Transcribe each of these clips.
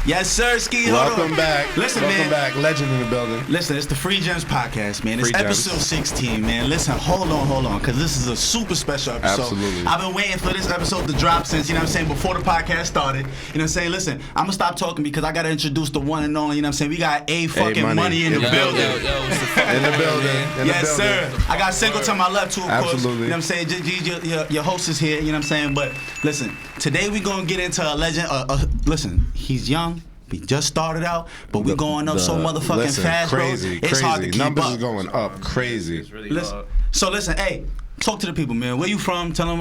Yes, sir, Ski. Welcome back. Listen, Welcome man. back. Legend in the building. Listen, it's the Free Gems podcast, man. It's Free Gems. episode 16, man. Listen, hold on, because this is a super special episode. Absolutely. I've been waiting for this episode to drop since, you know what I'm saying, before the podcast started. You know what I'm saying? Listen, I'm going to stop talking because I got to introduce the one and only, you know what I'm saying? We got A fucking money in the building. In the building. Yes, sir. I got Single to my left, too, of course. Absolutely. You know what I'm saying? Your host is here, you know what I'm saying? But listen, today we going to get into a legend. Listen, he's young. We just started out, but we going up so motherfucking fast, crazy, bro. It's hard to keep Numbers up. is going up crazy. It's really Listen, so listen, hey, talk to the people, man. Where you from? Tell them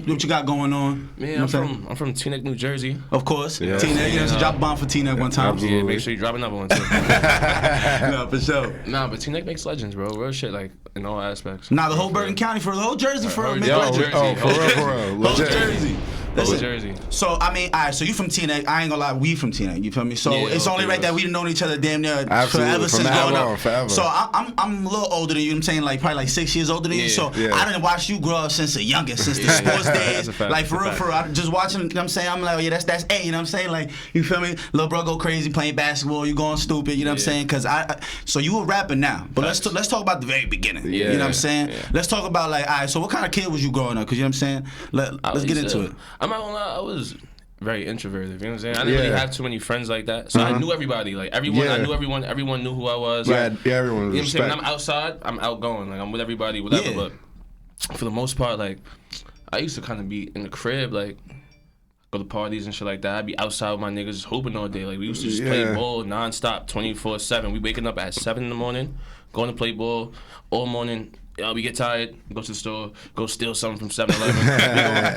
what you got going on. Man, you know I'm from Teaneck, New Jersey. Of course, Yeah. T-Neck. You know, so drop a bomb for T-Neck one time. Absolutely. Yeah, make sure you drop another one too. No, for sure. Nah, but Teaneck makes legends, bro. Real shit, like in all aspects. Nah, the whole Bergen County for the whole Jersey for real, make Yo, legend. Jersey. For real. Whole Legit. Jersey. Whole Listen, Jersey. so I mean, alright, so you from Teaneck. I ain't gonna lie, we from Teaneck. You feel me? So Yeah, it's only okay, right that we've known each other damn near Absolutely, forever from since that growing long, up. forever. So I'm a little older than you. I'm saying like probably like 6 years older than you. Yeah, So yeah. I didn't watch you grow up since the youngest, since the Yeah. sports days. That's a fact, Like for that's a real, fact. I just watching. You know what I'm saying, I'm like, oh yeah, that's A. You know what I'm saying? Like, you feel me? Little bro go crazy playing basketball. You going stupid. You know what I'm Yeah. saying? Cause so you a rapper now, but let's talk about the very beginning. Yeah. You know what I'm saying? Yeah. Let's talk about like, alright, so what kind of kid was you growing up? Cause you know what I'm saying? Let's get into it. I'm not gonna lie, I was very introverted. You know what I'm saying? I didn't really Yeah. have too many friends like that, so I knew everybody. Like everyone, Yeah. I knew everyone. Everyone knew who I was. Yeah, Like, yeah, everyone you know what I'm saying? When I'm respect. outside, I'm outgoing. Like I'm with everybody, whatever. Yeah. But for the most part, like I used to kind of be in the crib, like go to parties and shit like that. I'd be outside with my niggas just hooping all day. Like we used to just play Yeah. ball nonstop, 24/7. We waking up at 7 in the morning, going to play ball all morning. We get tired, go to the store, go steal something from 7-Eleven.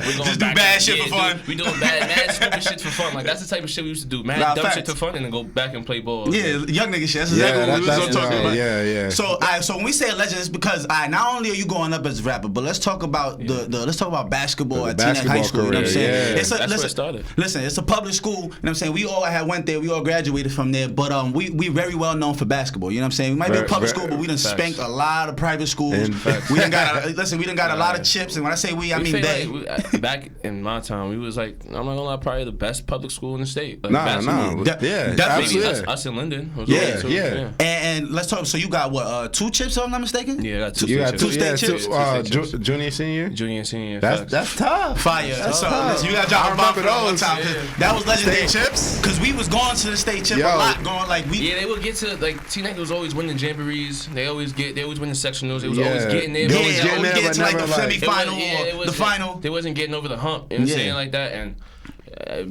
we going Just do back bad to- shit for fun. We doing mad stupid shit for fun. Like that's the type of shit we used to do. Mad Nah, dumb facts. shit for fun, and then go back and play ball. Yeah, young nigga shit. That's Yeah, exactly what we that's was talking about. yeah. So, alright, so when we say a legend, it's because not only are you going up as a rapper, but let's talk about let's talk about basketball The at Teaneck High basketball School. You know what I'm career, saying? yeah. It's That's where it started. Listen, it's a public school. You know what I'm saying? We all went there. We all graduated from there, but we very well known for basketball. You know what I'm saying? We might be a public school, but we done Facts. spanked a lot of private schools. And facts. We done got a lot of chips, and when I say we, I We mean say, they. like, back in my time, we was like, I'm not gonna lie, probably the best public school in the state. Like, Nah, basketball. yeah, Definitely. Maybe absolutely. us in Linden. Was Yeah, on it too. yeah. And let's talk. So you got what? 2 chips, if I'm not mistaken. Yeah, I got two. You got chips. two state chips? Junior, junior, senior. senior. That's tough. Fire. That's So tough. listen, you gotta drop I a bomb for remember that one those. time. 'Cause that was legendary. State chips? Cause we was going to the state chip Yo. a lot. Going like we. Yeah, they would get to like Teaneck was always winning jamborees. They always win the sectionals. They was Yeah. always getting there. They but always they getting always there, get but to like the never, like- semi-final it or was- the final. They wasn't getting over the hump. You know what I'm Yeah. saying, like that. And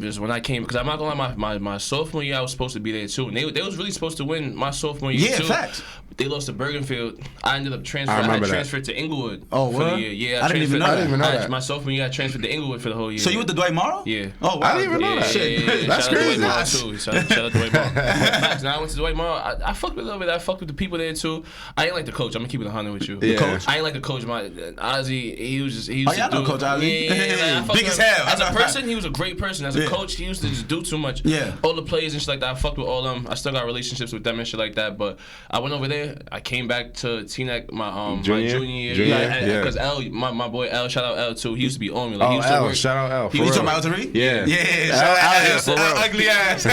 just when I came, because I'm not gonna lie, my sophomore year I was supposed to be there too, and they was really supposed to win my sophomore year Yeah, too. facts. They lost to Bergenfield. I ended up transferring. I remember had that. transferred to Inglewood Oh, for what? the year. Yeah, I didn't even know that. I didn't even know that. My sophomore year, I transferred to Inglewood for the whole year. So you with the Dwight Morrow? Yeah. Oh wow. I didn't even know Yeah, that. yeah, yeah. That's Shout out to crazy. Dwight Morrow, too. Shout out to Dwight Morrow. Facts. Now I went to Dwight Morrow. I fucked with a little bit. I fucked with the people there too. I ain't like the coach. I'm gonna keep it 100 with you. Yeah. Coach? I ain't like the coach. My Ozzy, he used Oh, yeah, I to know do. Coach Ozzy. Yeah, I fucked Big with as him. hell. As a I know. person, he was a great person. As a Yeah. coach, he used to just do too much. Yeah. All the plays and shit like that. I fucked with all them. I still got relationships with them and shit like that. But I went over there. I came back to Teaneck my Junior? junior year. Junior, yeah. Because L, my boy L, shout out L too. He used to be on me. Like, he Oh, used to L, work. shout out L. He for You was real. talking about L3? Yeah. Yeah. Al- Shout Al- out for real. ugly ass.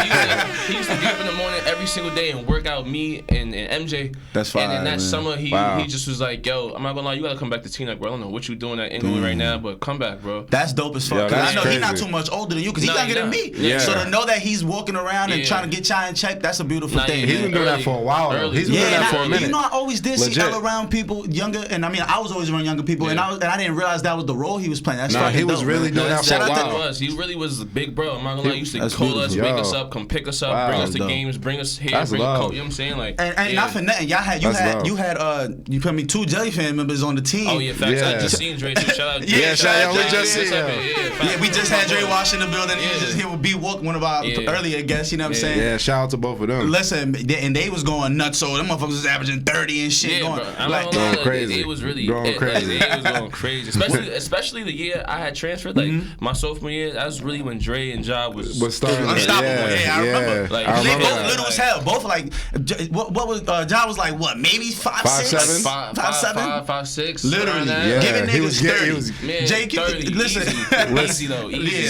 He used to get up in the morning every single day and work out me and MJ. That's And then fire, that man. summer, he Wow. just was like, yo, I'm not gonna lie, you gotta come back to Teaneck, bro. I don't know what you doing at Inglewood right now, but come back, bro. That's dope as fuck. Yo, 'Cause that's I know he's not crazy. too much older than you, because he's No, younger than he me. not. Yeah. So to know that he's walking around and Yeah. trying to get y'all in check, that's a beautiful Nah, thing. yeah, He's man. been doing that Early. for a while. Though. Early. He's been Yeah, doing that and for a I, minute. you know, I always did see Legit. L around people younger, and I mean, I was always around younger people, and Yeah. I didn't realize that was the role he was playing. That's Nah, fucking he was dope, really man. doing that That's for a what while. it was. He really was a big bro. I'm not gonna lie. He used to That's call us, beautiful. wake us Yo. up, come pick us up, Wow. bring us to Dope. games, bring us here, That's bring a love. coach. You know what I'm saying? Like, And yeah. not for nothing, you That's love. had you feel me, 2 Jelly fan members on the team. Oh yeah, facts. I Yeah. just seen Dre too. Shout out. Yeah, Dre. shout out we Dre. just seen him. Yeah, we just had Dre Wash in the building. He was Yeah. just here with B Wook, one of our Yeah. earlier guests. You know what I'm saying? Yeah, shout out to both of them. Listen, and they was going nuts. So them motherfuckers was was averaging 30 and shit. Yeah, going, bro. I'm like, not gonna lie, crazy. It was really Going crazy. It was going crazy. Especially the year I had transferred. Like my sophomore year, that was really when Dre and Ja was starting. unstoppable. Yeah, I remember. Like, they remember both that. little as hell. Both like what was Ja was like what? Maybe 5'6", 5'7", 5'6". Literally, Yeah. giving He niggas was 30. he was Man, Jake, 30, listen, easy though, easy.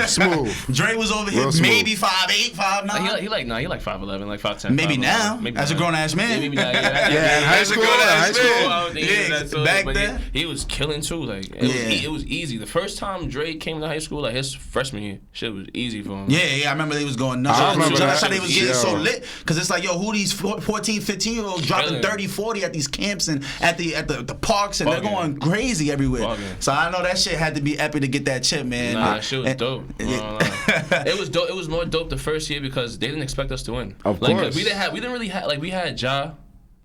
smooth. Dre was over here Real smooth. maybe 5'8", 5'9". He like 5'11", like 5'10". Maybe 5'11". now, Maybe as a now. grown ass man. Yeah, maybe now. Yeah, in high as a school. grown-ass High school. man. I don't think he was Yeah, that tall, back but then. he was killing too. Like it was easy. The first time Dre came to high school, like his freshman year, shit was easy for him. Yeah, I remember they was going nuts. I remember That's that. how they was getting Yo. so lit. Because it's like, yo, who these 14, 15-year-olds dropping Really? 30, 40 at these camps and at the parks, and they're Bugging. going crazy everywhere. Bugging. So I know that shit had to be epic to get that chip, man. Nah, that shit was And- dope. It was dope. It was more dope the first year because they didn't expect us to win. Of like, course. we didn't really have we had Ja,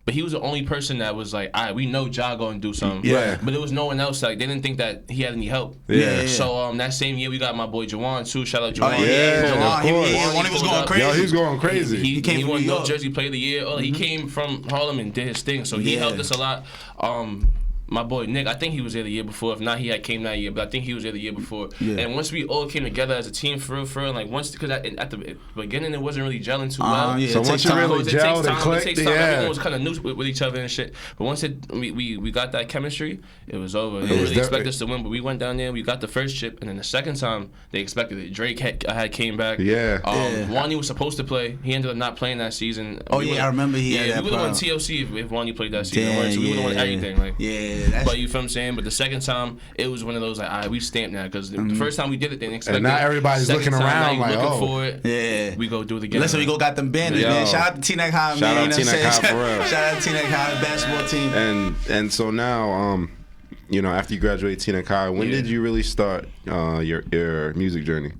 but he was the only person that was like, all right, we know Ja gonna do something. Yeah. But there was no one else. Like they didn't think that he had any help. Yeah. So that same year we got my boy Jawan too. Shout out Oh, Jawan. yeah, Yeah, Juwan, of he course. was going crazy. Yo, he was going crazy. He came from won New North York. Jersey Player of the Year. He came from Harlem and did his thing. So he Yeah. helped us a lot. My boy Nick, I think he was there the year before. If not, he came that year, but I think he was there the year before. Yeah. And once we all came together as a team, for real, like once, because at the beginning it wasn't really gelling too well. Yeah, So it once takes you time. really It takes gelled and time. It clicked, takes time. yeah. Everyone was kind of new with each other and shit. But once we got that chemistry, it was over. They didn't really expect us to win, but we went down there. We got the first chip, and then the second time they expected it. Drake had came back. Yeah. Wanye was supposed to play. He ended up not playing that season. Oh, yeah, I remember he had that we would have won problem. TLC if Wanye played that season. Damn, So we would have won yeah. everything. Like, Yeah, that's, but you feel what I'm saying? But the second time, it was one of those like, all right, we stamped now because the first time we did it, they didn't expect And now it. everybody's Second looking time, around now you like, looking oh. for it. yeah. We go do it again. Listen, we go got them banners, Yo. man. Shout out to T-Neck High, Shout man. out You know what I'm T-Neck saying? High, for real. Shout out T-Neck High basketball team. And so now, after you graduated Tina Kai, when Yeah. did you really start your music journey?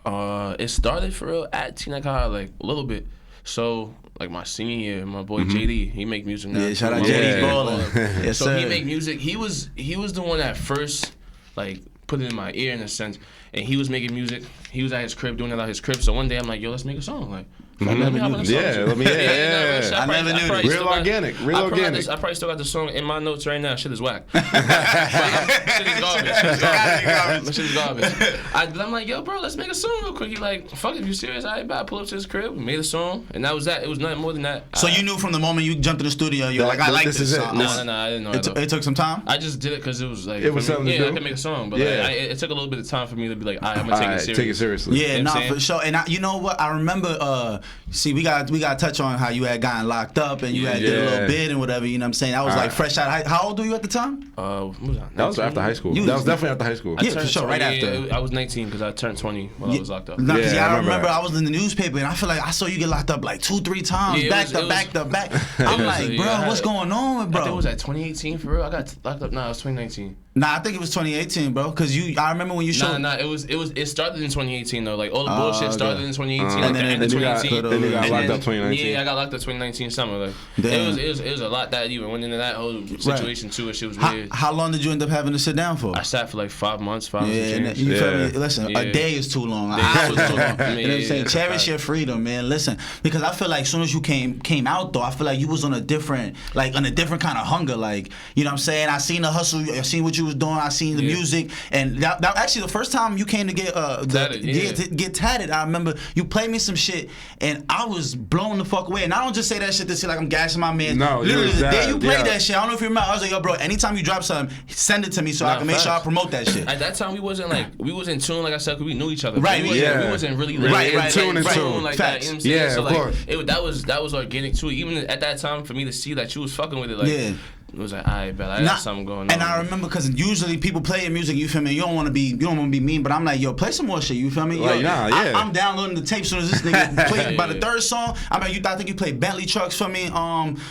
It started for real at Tina Kai, like a little bit. So like my senior year, my boy JD, he make music now. Yeah, shout out My JD boy Baller. Yes, so sir. he make music. He was the one that first like put it in my ear in a sense, and he was making music. He was at his crib doing it at his crib. So one day I'm like, yo, let's make a song. Like, let me hop on the song. Yeah, let me- yeah. shit, I probably- never knew probably this. still Real organic, real I probably organic. I probably still got the song in my notes right now. Shit is whack. Shit is garbage. Shit is garbage. I'm like, yo, bro, let's make a song real quick. He like, fuck it, you serious? I pull up to his crib, we made a song, and that was that. It was nothing more than that. So you knew from the moment you jumped in the studio, you were like, I like this this is it. song. No, I didn't know that. It took some time? I just did it because it was like It was for me, something to yeah, do. I could make a song, but Yeah. like, it took a little bit of time for me to be like, I'm gonna take Alright, it serious. take it seriously. Yeah, You know what I'm for sure. And you know what? I remember. See, we got to touch on how you had gotten locked up and you had did a Yeah. little bit and whatever. You know what I'm saying? I was like fresh out. How old were you at the time? What was that? That was after high school. You- That was definitely after high school. Yeah, Turned for sure, right 20, after. I was 19 because I turned 20 while I was locked up. No, because Yeah, I I remember remember that. I was in the newspaper and I feel like I saw you get locked up like 2-3 times, Yeah, it back was- to it back was- to back. I'm was, like, yeah, bro, I had what's it. going on with I bro? think it was at 2018 for real. I got locked up. Nah, it was 2019. Nah, I think it was 2018, bro. Cause I remember when you showed. Nah, it started in 2018 though. Like all the bullshit started okay. in 2018. And Like then- the end of then you got 2018. put over. Then you got And locked then- up 2019. Yeah, I got locked up 2019 summer. Like Damn. it was a lot that even went into that whole situation too. And shit was weird. How long did you end up having to sit down for? I sat for like 5 months, 5 months Yeah, and and change. you feel me? Yeah. Listen, Yeah. a day is too long. Days Hours is too too long. long. You know what I'm Yeah, saying? yeah, Cherish fact. your freedom, man. Listen, because I feel like as soon as you came out though, I feel like you was on a different kind of hunger. Like, you know what I'm saying? I seen the hustle, I seen what you was doing, I seen the Yeah. music, and that actually the first time you came to get Tatted, yeah. get tatted, I remember you played me some shit, and I was blown the fuck away. And I don't just say that shit to say like I'm gassing my man. No, literally you was the day that, you played yeah. that shit, I don't know if you remember. I was like, yo, bro, anytime you drop something, send it to me so I Nah, can make sure I facts. promote that shit. At that time, we wasn't in tune, like I said, because we knew each other. Right, We wasn't, yeah. we wasn't really Right, in right, tune, right, like right. that. Facts. You know what I'm saying? Yeah, so of like, course. that was organic too. Even at that time, for me to see that you was fucking with it, like Yeah. it was like, alright, bet I got something going on. And I remember because usually people play your music, you feel me? You don't want to be mean, but I'm like, yo, play some more shit. You feel me? Like, Yo, nah, yeah. I'm downloading the tape as soon as this nigga played. By the third song, I think you played Bentley Trucks for me.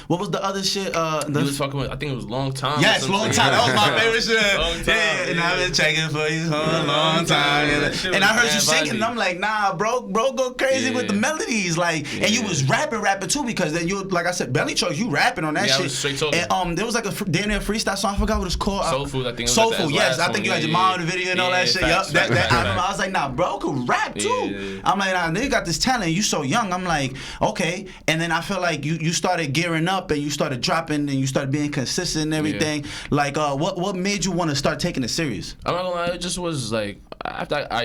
What was the other shit? you was fucking with, I think it was Long Time. Yes, or Long something. Time. That was my favorite shit. Long Time, Yeah, and yeah. I've been checking for you for a long time. Yeah, that shit And I was heard you mad singing, and vibey. I'm like, nah, bro, go crazy with the Yeah. melodies, like, and you was rapping too, because then you, like I said, Bentley Trucks, you rapping on that Yeah, I shit. was straight talking. And there was like a damn near freestyle song. I forgot what it's called. Soul Food, I think. Soul Food, yes. I think you had your mom in the video and all that shit. Yup. That album, I was like, nah, bro, could rap too. Yeah. I'm like, nah, nigga got this talent. You so young. I'm like, okay. And then I feel like you started gearing up and you started dropping and you started being consistent and everything. Yeah. Like, what made you want to start taking it serious? I'm not gonna lie, it just was like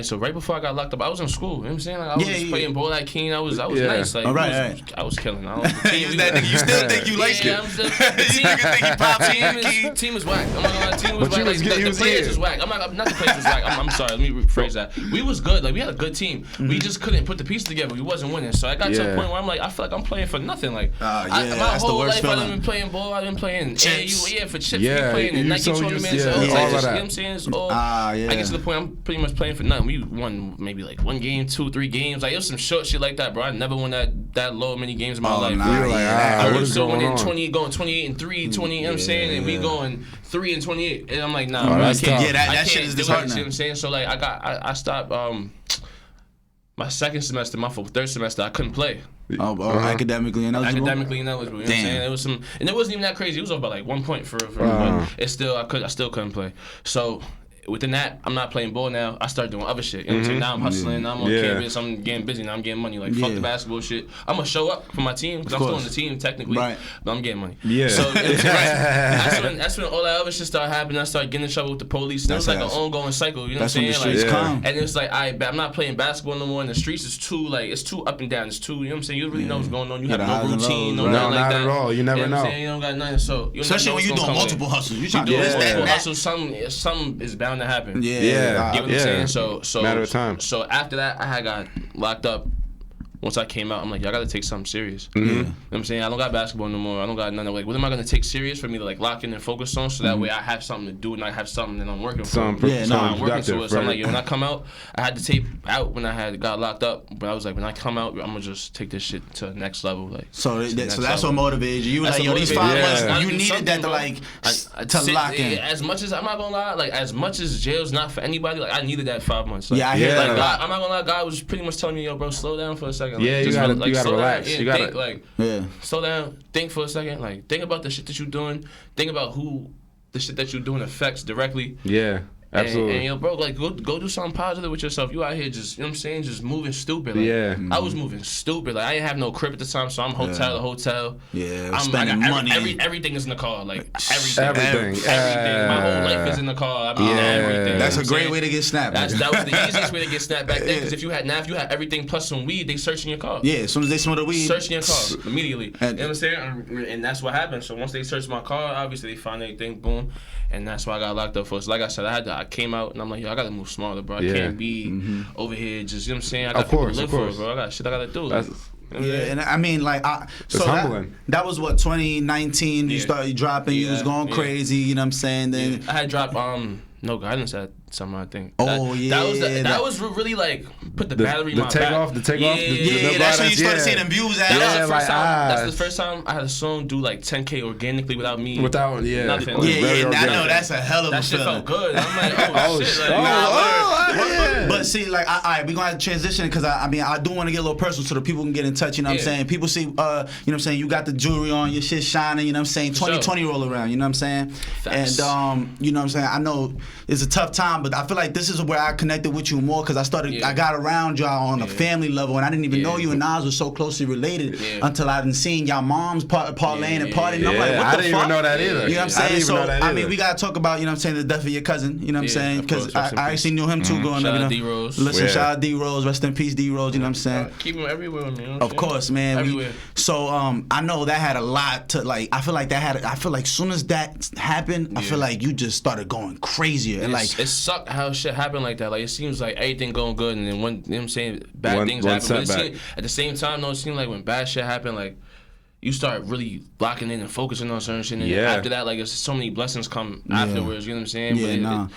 so right before I got locked up, I was in school. You know what I'm saying? Like, I was playing ball at Keen. I was nice. Like, I was killing. I was You still think you like it? I'm still, the team is whack. I'm not gonna lie, team was whack. Like, the players was whack. Not the players was whack. I'm sorry. Let me rephrase that. We was good. Like, we had a good team. We just couldn't put the pieces together. We wasn't winning. So I got to a point where I'm like, I feel like I'm playing for nothing. Like, my whole life I've been playing ball. I've been playing AAU, for chips. Yeah, playing in Nike tournaments. You know what I'm saying? It's all. I get to the point I'm pretty much playing for nothing. We won maybe like 1 game, 2, 3 games. Like, it was some short shit like that, bro. I never won that low many games in my life. Nah, you were like, I was still winning 20, going 28-3, 20. You know what I'm saying? And we going 3-28. And I'm like, nah, bro, I can't. Yeah, that shit is disheartening. You know what I'm saying? So like, I stopped. My second semester, my third semester, I couldn't play. Academically ineligible. Academically ineligible. You know what I'm saying? It was some, and it wasn't even that crazy. It was off by like 1 point for but it's still I still couldn't play. So within that, I'm not playing ball now. I started doing other shit. You know what I'm saying? Now I'm hustling. Now I'm on campus. I'm getting busy. Now I'm getting money. Like, fuck the basketball shit. I'm going to show up for my team because I'm still on the team technically. Right. But I'm getting money. Yeah. So that's when all that other shit started happening. I started getting in trouble with the police. It was like an ongoing cycle. You know what I'm saying? Like, and it's like, I'm not playing basketball no more. And the streets is too, like, it's too up and down. It's too, you know what I'm saying? You don't really know what's going on. You have no routine. No, not like that. at all. You never know. You don't got nothing. So, especially when you're doing multiple hustles. You trying to do multiple hustles. Something is bound to happen. Yeah. You get what I'm saying? So matter of time. So after that, I had got locked up. Once I came out, I'm like, y'all gotta take something serious. You know what I'm saying? I don't got basketball no more. I don't got none of, like, what am I gonna take serious for me to like lock in and focus on, so that way I have something to do and I have something that I'm working for. I'm working towards. So I'm like, when I come out, I had to tape out when I had got locked up, but I was like, when I come out, I'm gonna just take this shit to the next level. Like, so that's what motivated you. You like, yo, these 5 months, you needed that to like to lock in. As much as I'm not gonna lie, like, as much as jail's not for anybody, like, I needed that 5 months. Like, I hear that. I'm not gonna lie, God was pretty much telling me, yo, bro, slow down for a second. Yeah, you gotta relax. You gotta slow down, think for a second. Like, think about the shit that you're doing. Think about who the shit that you're doing affects directly. Yeah. Absolutely. And yo, bro, like, go do something positive with yourself. You out here just, you know what I'm saying, just moving stupid. Like, I was moving stupid. Like, I didn't have no crib at the time, so I'm hotel to hotel. I'm spending money. Everything is in the car. Like, everything. My whole life is in the car. I mean, everything. That's a great way to get snapped. That was the easiest way to get snapped back then. Because if you had everything plus some weed, they searching your car. Yeah, as soon as they smell the weed, searching your car immediately. You know what I'm saying? And that's what happened. So once they searched my car, obviously they found everything. Boom. And that's why I got locked up for. So like I said, I came out and I'm like, yo, I gotta move smarter, bro. I can't be over here just, you know what I'm saying? I got people to live for, bro. I got shit I gotta do. And I mean, like, so that was what, 2019. You started dropping. You was going crazy. You know what I'm saying? Then I had dropped No Guidance at summer, I think. That was really like put the battery in my back. The takeoff. Yeah, that's when you started seeing them views. That's the first time I had a song do like 10K organically without me. Nothing. I know that's a hell of a feeling. That shit felt good. I'm like, shit. But see, like, all right, we gonna have to transition because I mean, I do want to get a little personal so that people can get in touch. You know what I'm saying? People see, you know what I'm saying? You got the jewelry on, your shit shining. You know what I'm saying? 2020 roll around. You know what I'm saying? Facts. And you know what I'm saying? I know it's a tough time, but I feel like this is where I connected with you more because I got around y'all on a family level, and I didn't even know you and Nas were so closely related until I didn't seen y'all moms parlaying and partying. And I'm like, what the fuck? I didn't even know that either. You know what I'm saying? So I mean, we gotta talk about, you know what I'm saying, the death of your cousin. You know what I'm saying? Because I actually knew him too growing up. Listen, shout out D Rose, rest in peace D Rose. You know what I'm saying? Keep him everywhere, man. Of course, man. Everywhere. So I know that had a lot to like. I feel like soon as that happened, I feel like you just started going crazier. And like, it sucked how shit happened like that. Like, it seems like everything going good, and then when, you know what I'm saying, bad things happen. But at the same time, though, it seemed like when bad shit happened, like, you start really locking in and focusing on certain shit. And after that, like, it's so many blessings come afterwards. You know what I'm saying?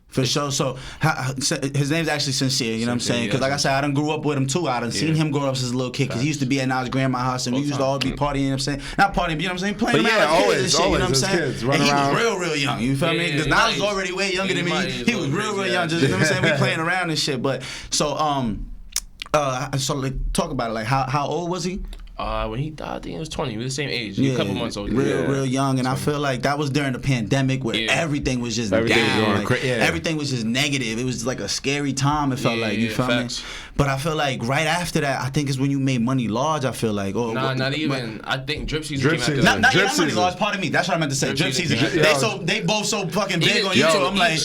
For sure. So his name's actually Sincere, you know what I'm saying? Because like I said, I done grew up with him too. I done seen him grow up since a little kid. Because he used to be at Nas grandma's house, and we used to all be partying, you know what I'm saying? Not partying, but you know what I'm saying? Playing around like kids and shit, you know what I'm saying? And he was real young, you feel me? Because Nas was already way younger than me. He was real young, just, you know what I'm saying? We playing around and shit. But so like, talk about it. Like, how old was he? When he died, I think he was 20. We were the same age. He was a couple months older. Real young. And 20. I feel like that was during the pandemic where everything was just down. Everything was just negative. It was like a scary time, it felt like. You feel me? But I feel like right after that, I think is when you made Money Large, I feel like. Not even. I think Drip Season came after that. Not Money Large, pardon me. That's what I meant to say. Drip Season. They both so fucking big on YouTube. I'm like,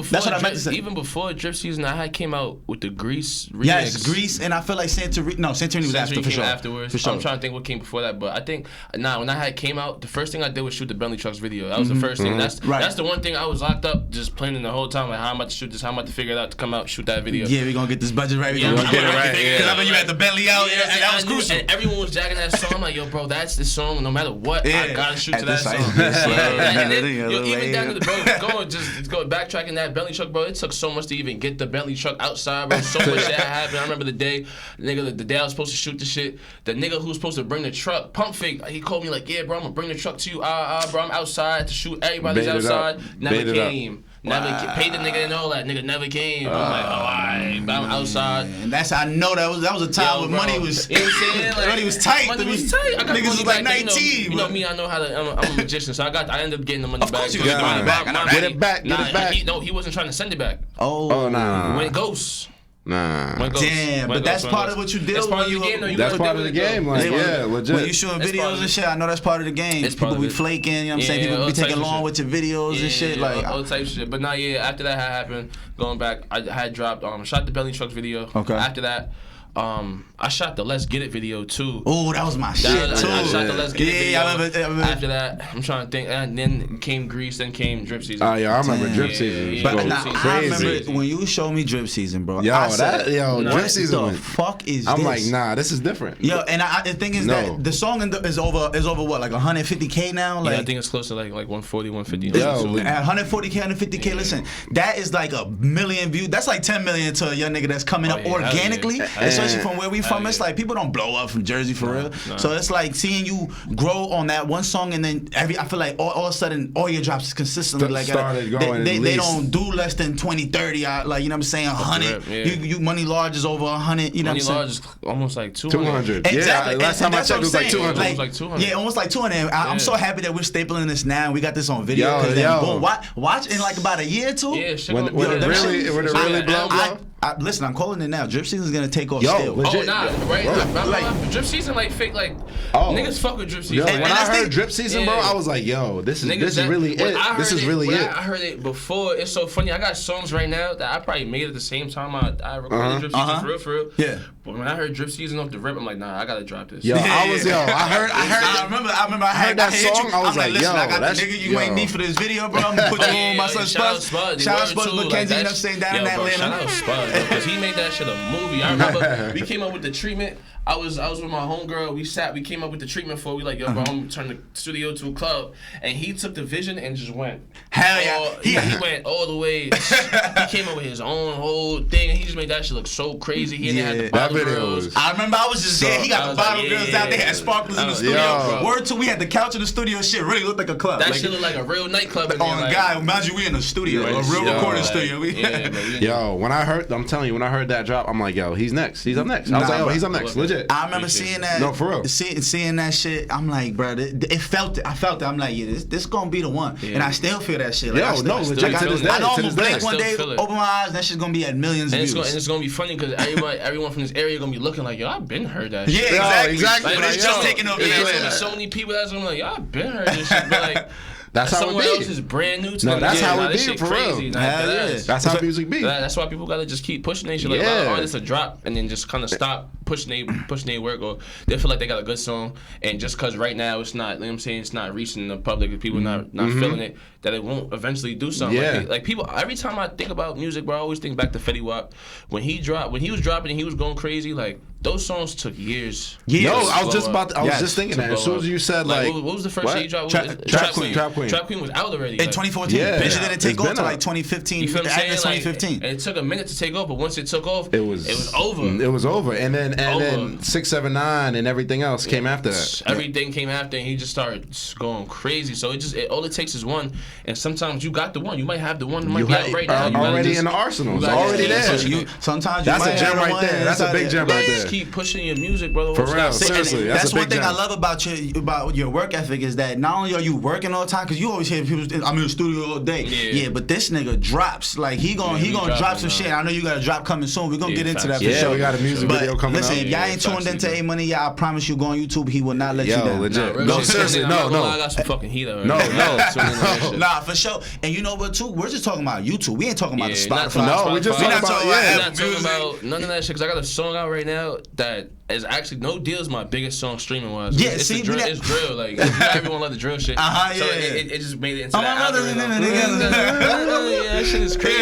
that's what I meant to say. Even before Drip Season, I had came out with the Grease remix. Yes, Grease, and I feel like Santorini was after, for sure. Afterwards. For sure. I'm trying to think what came before that, but I think when I had came out, the first thing I did was shoot the Bentley Trucks video. That was the first thing. That's the one thing I was locked up just planning the whole time, like how I'm about to shoot this, how I'm about to figure it out to come out, shoot that video. Yeah, we gonna get this budget right. We gonna get it right. Because I know you had the Bentley out. Yeah, and that was crucial. And everyone was jacking that song. I'm like, yo, bro, that's the song. No matter what, I gotta shoot to that song. Even down to the go backtracking that Bentley truck, bro. It took so much to even get the Bentley truck outside, bro. So much shit happened. I remember the day I was supposed to shoot the shit. The nigga who was supposed to bring the truck, Pump Fake, he called me like, yeah, bro, I'm gonna bring the truck to you. Bro, I'm outside to shoot. Everybody's outside. Never came. Paid the nigga and all that. Nigga never came. I'm like, alright, I'm outside. And I know that was a time when money was. You know what I'm saying? Like, money was tight. Money was tight. I got niggas was like 19. You know me. I know how to. I'm a magician, so I ended up getting the money back. Of course you got the money back. Get it back. Get it back. He wasn't trying to send it back. Oh, nah. When it goes. Nah. Damn, but that's part of what you deal with. That's part of the game. Like, yeah, legit. When you shooting videos and shit, I know that's part of the game. People be flaking, you know what I'm saying? People be taking long with your videos and shit. Like all types of shit. But now, after that had happened, going back, I had dropped, shot the Bentley Trucks video. Okay. After that, I shot the Let's Get It video too. Oh, that was my shit too. I shot the Let's Get It video. I remember. After that, I'm trying to think. And then came Grease, then came Drip Season. Oh yeah, I remember Drip Season. But I remember when you showed me Drip Season, bro. Drip Season. What the fuck is this? I'm like, nah, this is different. Yo, and the thing is that the song is over what, like 150K now? Like, I think it's close to like 140, 150. Yo, at 140K, 150K. Listen, that is like a million views. That's like 10 million to a young nigga that's coming up organically, especially from where we from. It's like people don't blow up from Jersey for real. So it's like seeing you grow on that one song, and then I feel like all of a sudden all your drops consistently like they don't do less than 20, 30. Like, you know what I'm saying, 100. You Money Large is over 100. You know what I'm saying? Money Large is almost like 200. Exactly. Last time I checked, it was like 200. Almost like 200. Yeah, almost like 200. I'm so happy that we're stapling this now. And we got this on video. Boom, watch in like about a year or two. Yeah, when it really blow. Listen, I'm calling it now. Drip Season is gonna take off still. Legit. Oh nah, right? Like, Drip Season like fake like niggas fuck with Drip Season. Yo, when I heard Drip Season, bro, I was like, yo, this is really it. This is really it. I heard it before. It's so funny. I got songs right now that I probably made at the same time I recorded Drip Season for real. Yeah. But when I heard Drip Season off the rip, I'm like, nah, I gotta drop this. I remember I heard that song. I was like, listen, I got the nigga you ain't need for this video, bro. I'm gonna put you on my son Spud. Shout out Spud McKenzie, you know what I'm saying, down in Atlanta. Shout out Spud, because he made that shit a movie. I remember we came up with the treatment. I was with my homegirl. We came up with the treatment for. We like, yo, bro, I'm gonna turn the studio to a club. And he took the vision and just went. Hell yeah. He went all the way. He came up with his own whole thing. And he just made that shit look so crazy. He didn't have the bottle girls. I remember I was just there. He got the bottle girls out. They had sparklers in the studio. Word to, we had the couch in the studio. Shit really looked like a club. That shit looked like a real nightclub. God, mind you, we in the studio, a real recording studio. Yo, I'm telling you, when I heard that drop, I'm like, yo, he's next. He's up next. I was like, oh, he's up next. Legit. I remember seeing that. No, for real. Seeing that shit, I'm like, bro, it felt it. I felt it. I'm like, yeah, this gonna be the one. Yeah. And I still feel that shit. Like, legit. I know I'm gonna blink one day, open my eyes, that shit's gonna be at millions of views. And it's gonna be funny because everyone from this area gonna be looking like, yo, I've been heard that shit. Yeah, exactly. But it's just taking over. So many people that's gonna be like, yo, I've been heard this shit. But like, that's how it be. Else is brand new to them. That's how it be for real. That's how music be. That's why people gotta just keep pushing their shit. Like, a lot of artists will drop and then just kind of stop pushing their work, or they feel like they got a good song, and just cause right now it's not, you know what I'm saying, it's not reaching the public, people not feeling it, that it won't eventually do something. Yeah. Like people, every time I think about music, bro, I always think back to Fetty Wap. When he was dropping and he was going crazy, like those songs took years. No, I was just thinking that. As soon as you said like what was the first shit he dropped? Trap Queen. Trap Queen was out already. In 2014. Yeah. Bitch didn't take off until like 2015. You feel what I'm saying? 2015. And it took a minute to take off, but once it took off, it was over. It was over. And then And then 679 and everything else came after that. Everything came after, and he just started going crazy. So all it takes is one, and sometimes you got the one. You might have the one that might be out right now. Already in the arsenal. It's already there. Sometimes that's a gem right there. That's a big gem right there. Just keep pushing your music, brother. For real, seriously. That's one thing I love about your work ethic is that not only are you working all the time, because you always hear people, I'm in the studio all day. Yeah, but this nigga drops. Like he gonna drop some shit. I know you got a drop coming soon. We're gonna get into that for sure. Yeah, we got a music video coming out. Listen, if y'all ain't tuned into A Money, y'all, I promise you go on YouTube, he will not let you down. Legit. No, seriously, no. I got some fucking heat over. No. Nah, for sure. And you know what too? We're just talking about YouTube. We ain't talking about the Spotify. No, we just talking about none of that shit. Cause I got a song out right now that is actually No Deal's my biggest song streaming wise. Yeah, it's drill. Like everyone love the drill shit. So it just made it into that algorithm. Yeah, that shit is crazy.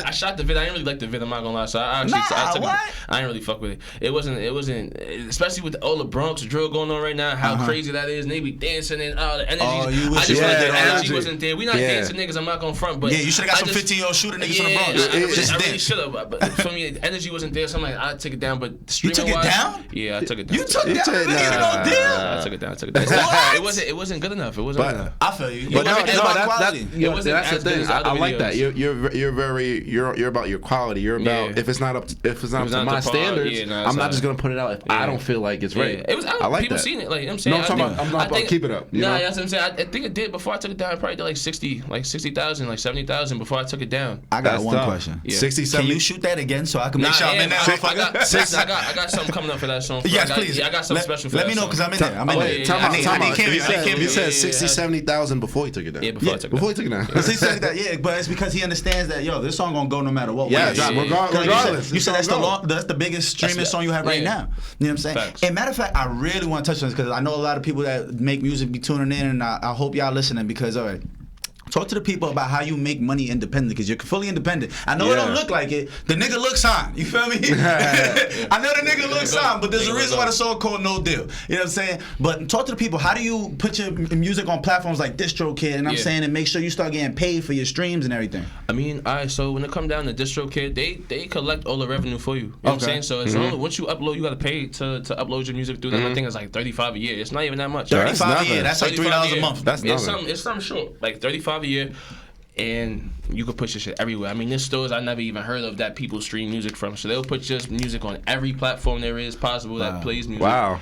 I shot the vid. I didn't really like the vid. I'm not gonna lie. So I didn't really fuck with it. It wasn't. Especially with all the Bronx drill going on right now. How crazy that is. And they be dancing and all the energy. I just like the energy wasn't there. We not dancing niggas. I'm not gonna front. But yeah, you should have got some 15-year-old shooter niggas from the Bronx. I really should have. But for me, the energy wasn't there. So I'm like, I took it down. But you took it down? Yeah, I took it down. You took it down? I took it down. It wasn't good enough. It wasn't good enough. I feel you. But that's the thing. I like that. You're about your quality. You're about if it's not up to my standards, I'm not just gonna put it out if I don't feel like it's right. It was out. I like people that. seen it. Like I'm saying. No, I'm not about keep it up. Nah, that's what I'm saying. I think it did before I took it down. I probably did like 60,000, like 70,000 before I took it down. I got one question. 60, 70. Can you shoot that again so I can make sure I'm in there? I got something coming up for that song. Yes, please. I got something special for that. Let me know because I'm in there. I'm in there. Time out. He said 60, 70,000 before he took it down. Yeah, before I took it down. Yeah, but it's because he understands that this song gonna go no matter what. Yeah, regardless. You said that's the biggest streaming song you have right now. You know what I'm saying? Facts. And matter of fact, I really want to touch on this because I know a lot of people that make music be tuning in, and I hope y'all listening because all right. Talk to the people about how you make money independently because you're fully independent. I know it don't look like it. The nigga looks fine. You feel me? I know the nigga looks fine, but there's a reason why the song called No Deal. You know what I'm saying? But talk to the people. How do you put your music on platforms like DistroKid and I'm saying and make sure you start getting paid for your streams and everything? I mean, all right, so when it comes down to DistroKid, they collect all the revenue for you. You know what I'm saying? So it's only once you upload, you got to pay to upload your music through them. I think it's like $35 a year. It's not even that much. $35 a year. That's like $3 a month. That's nothing. It's something short. Like $35 a year. And you can put your shit everywhere. I mean, there's stores I never even heard of that people stream music from. So they'll put just music on every platform there is possible that plays music. Wow.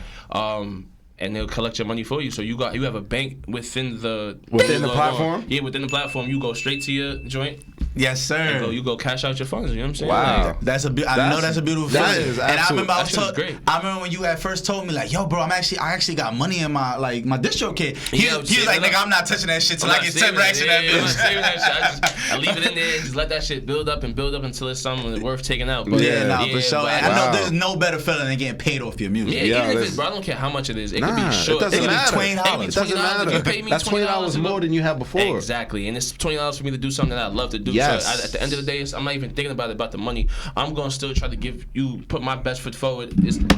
And they'll collect your money for you. So you have a bank within the platform? Yeah, within the platform. You go straight to your joint. Yes, sir. And you go cash out your funds. You know what I'm saying? Wow. Like, that's a beautiful feeling. That is absolutely. And I remember when you had first told me like, yo, bro, I actually got money in my DistroKid. He was like, nigga, I'm not touching that shit till I get 10 racks in that bitch. I'm not saving that shit. I leave it in there and just let that shit build up until it's something worth taking out. But for sure. And I know there's no better feeling than getting paid off your music. Yeah, even if it's, bro, I don't care how much it is. It could be short. It could be $20. It doesn't matter. That's $20 more than you had before. Exactly, and it's $20 for me to do something that I love to do. Yes. So at the end of the day, I'm not even thinking about the money. I'm gonna still try to put my best foot forward.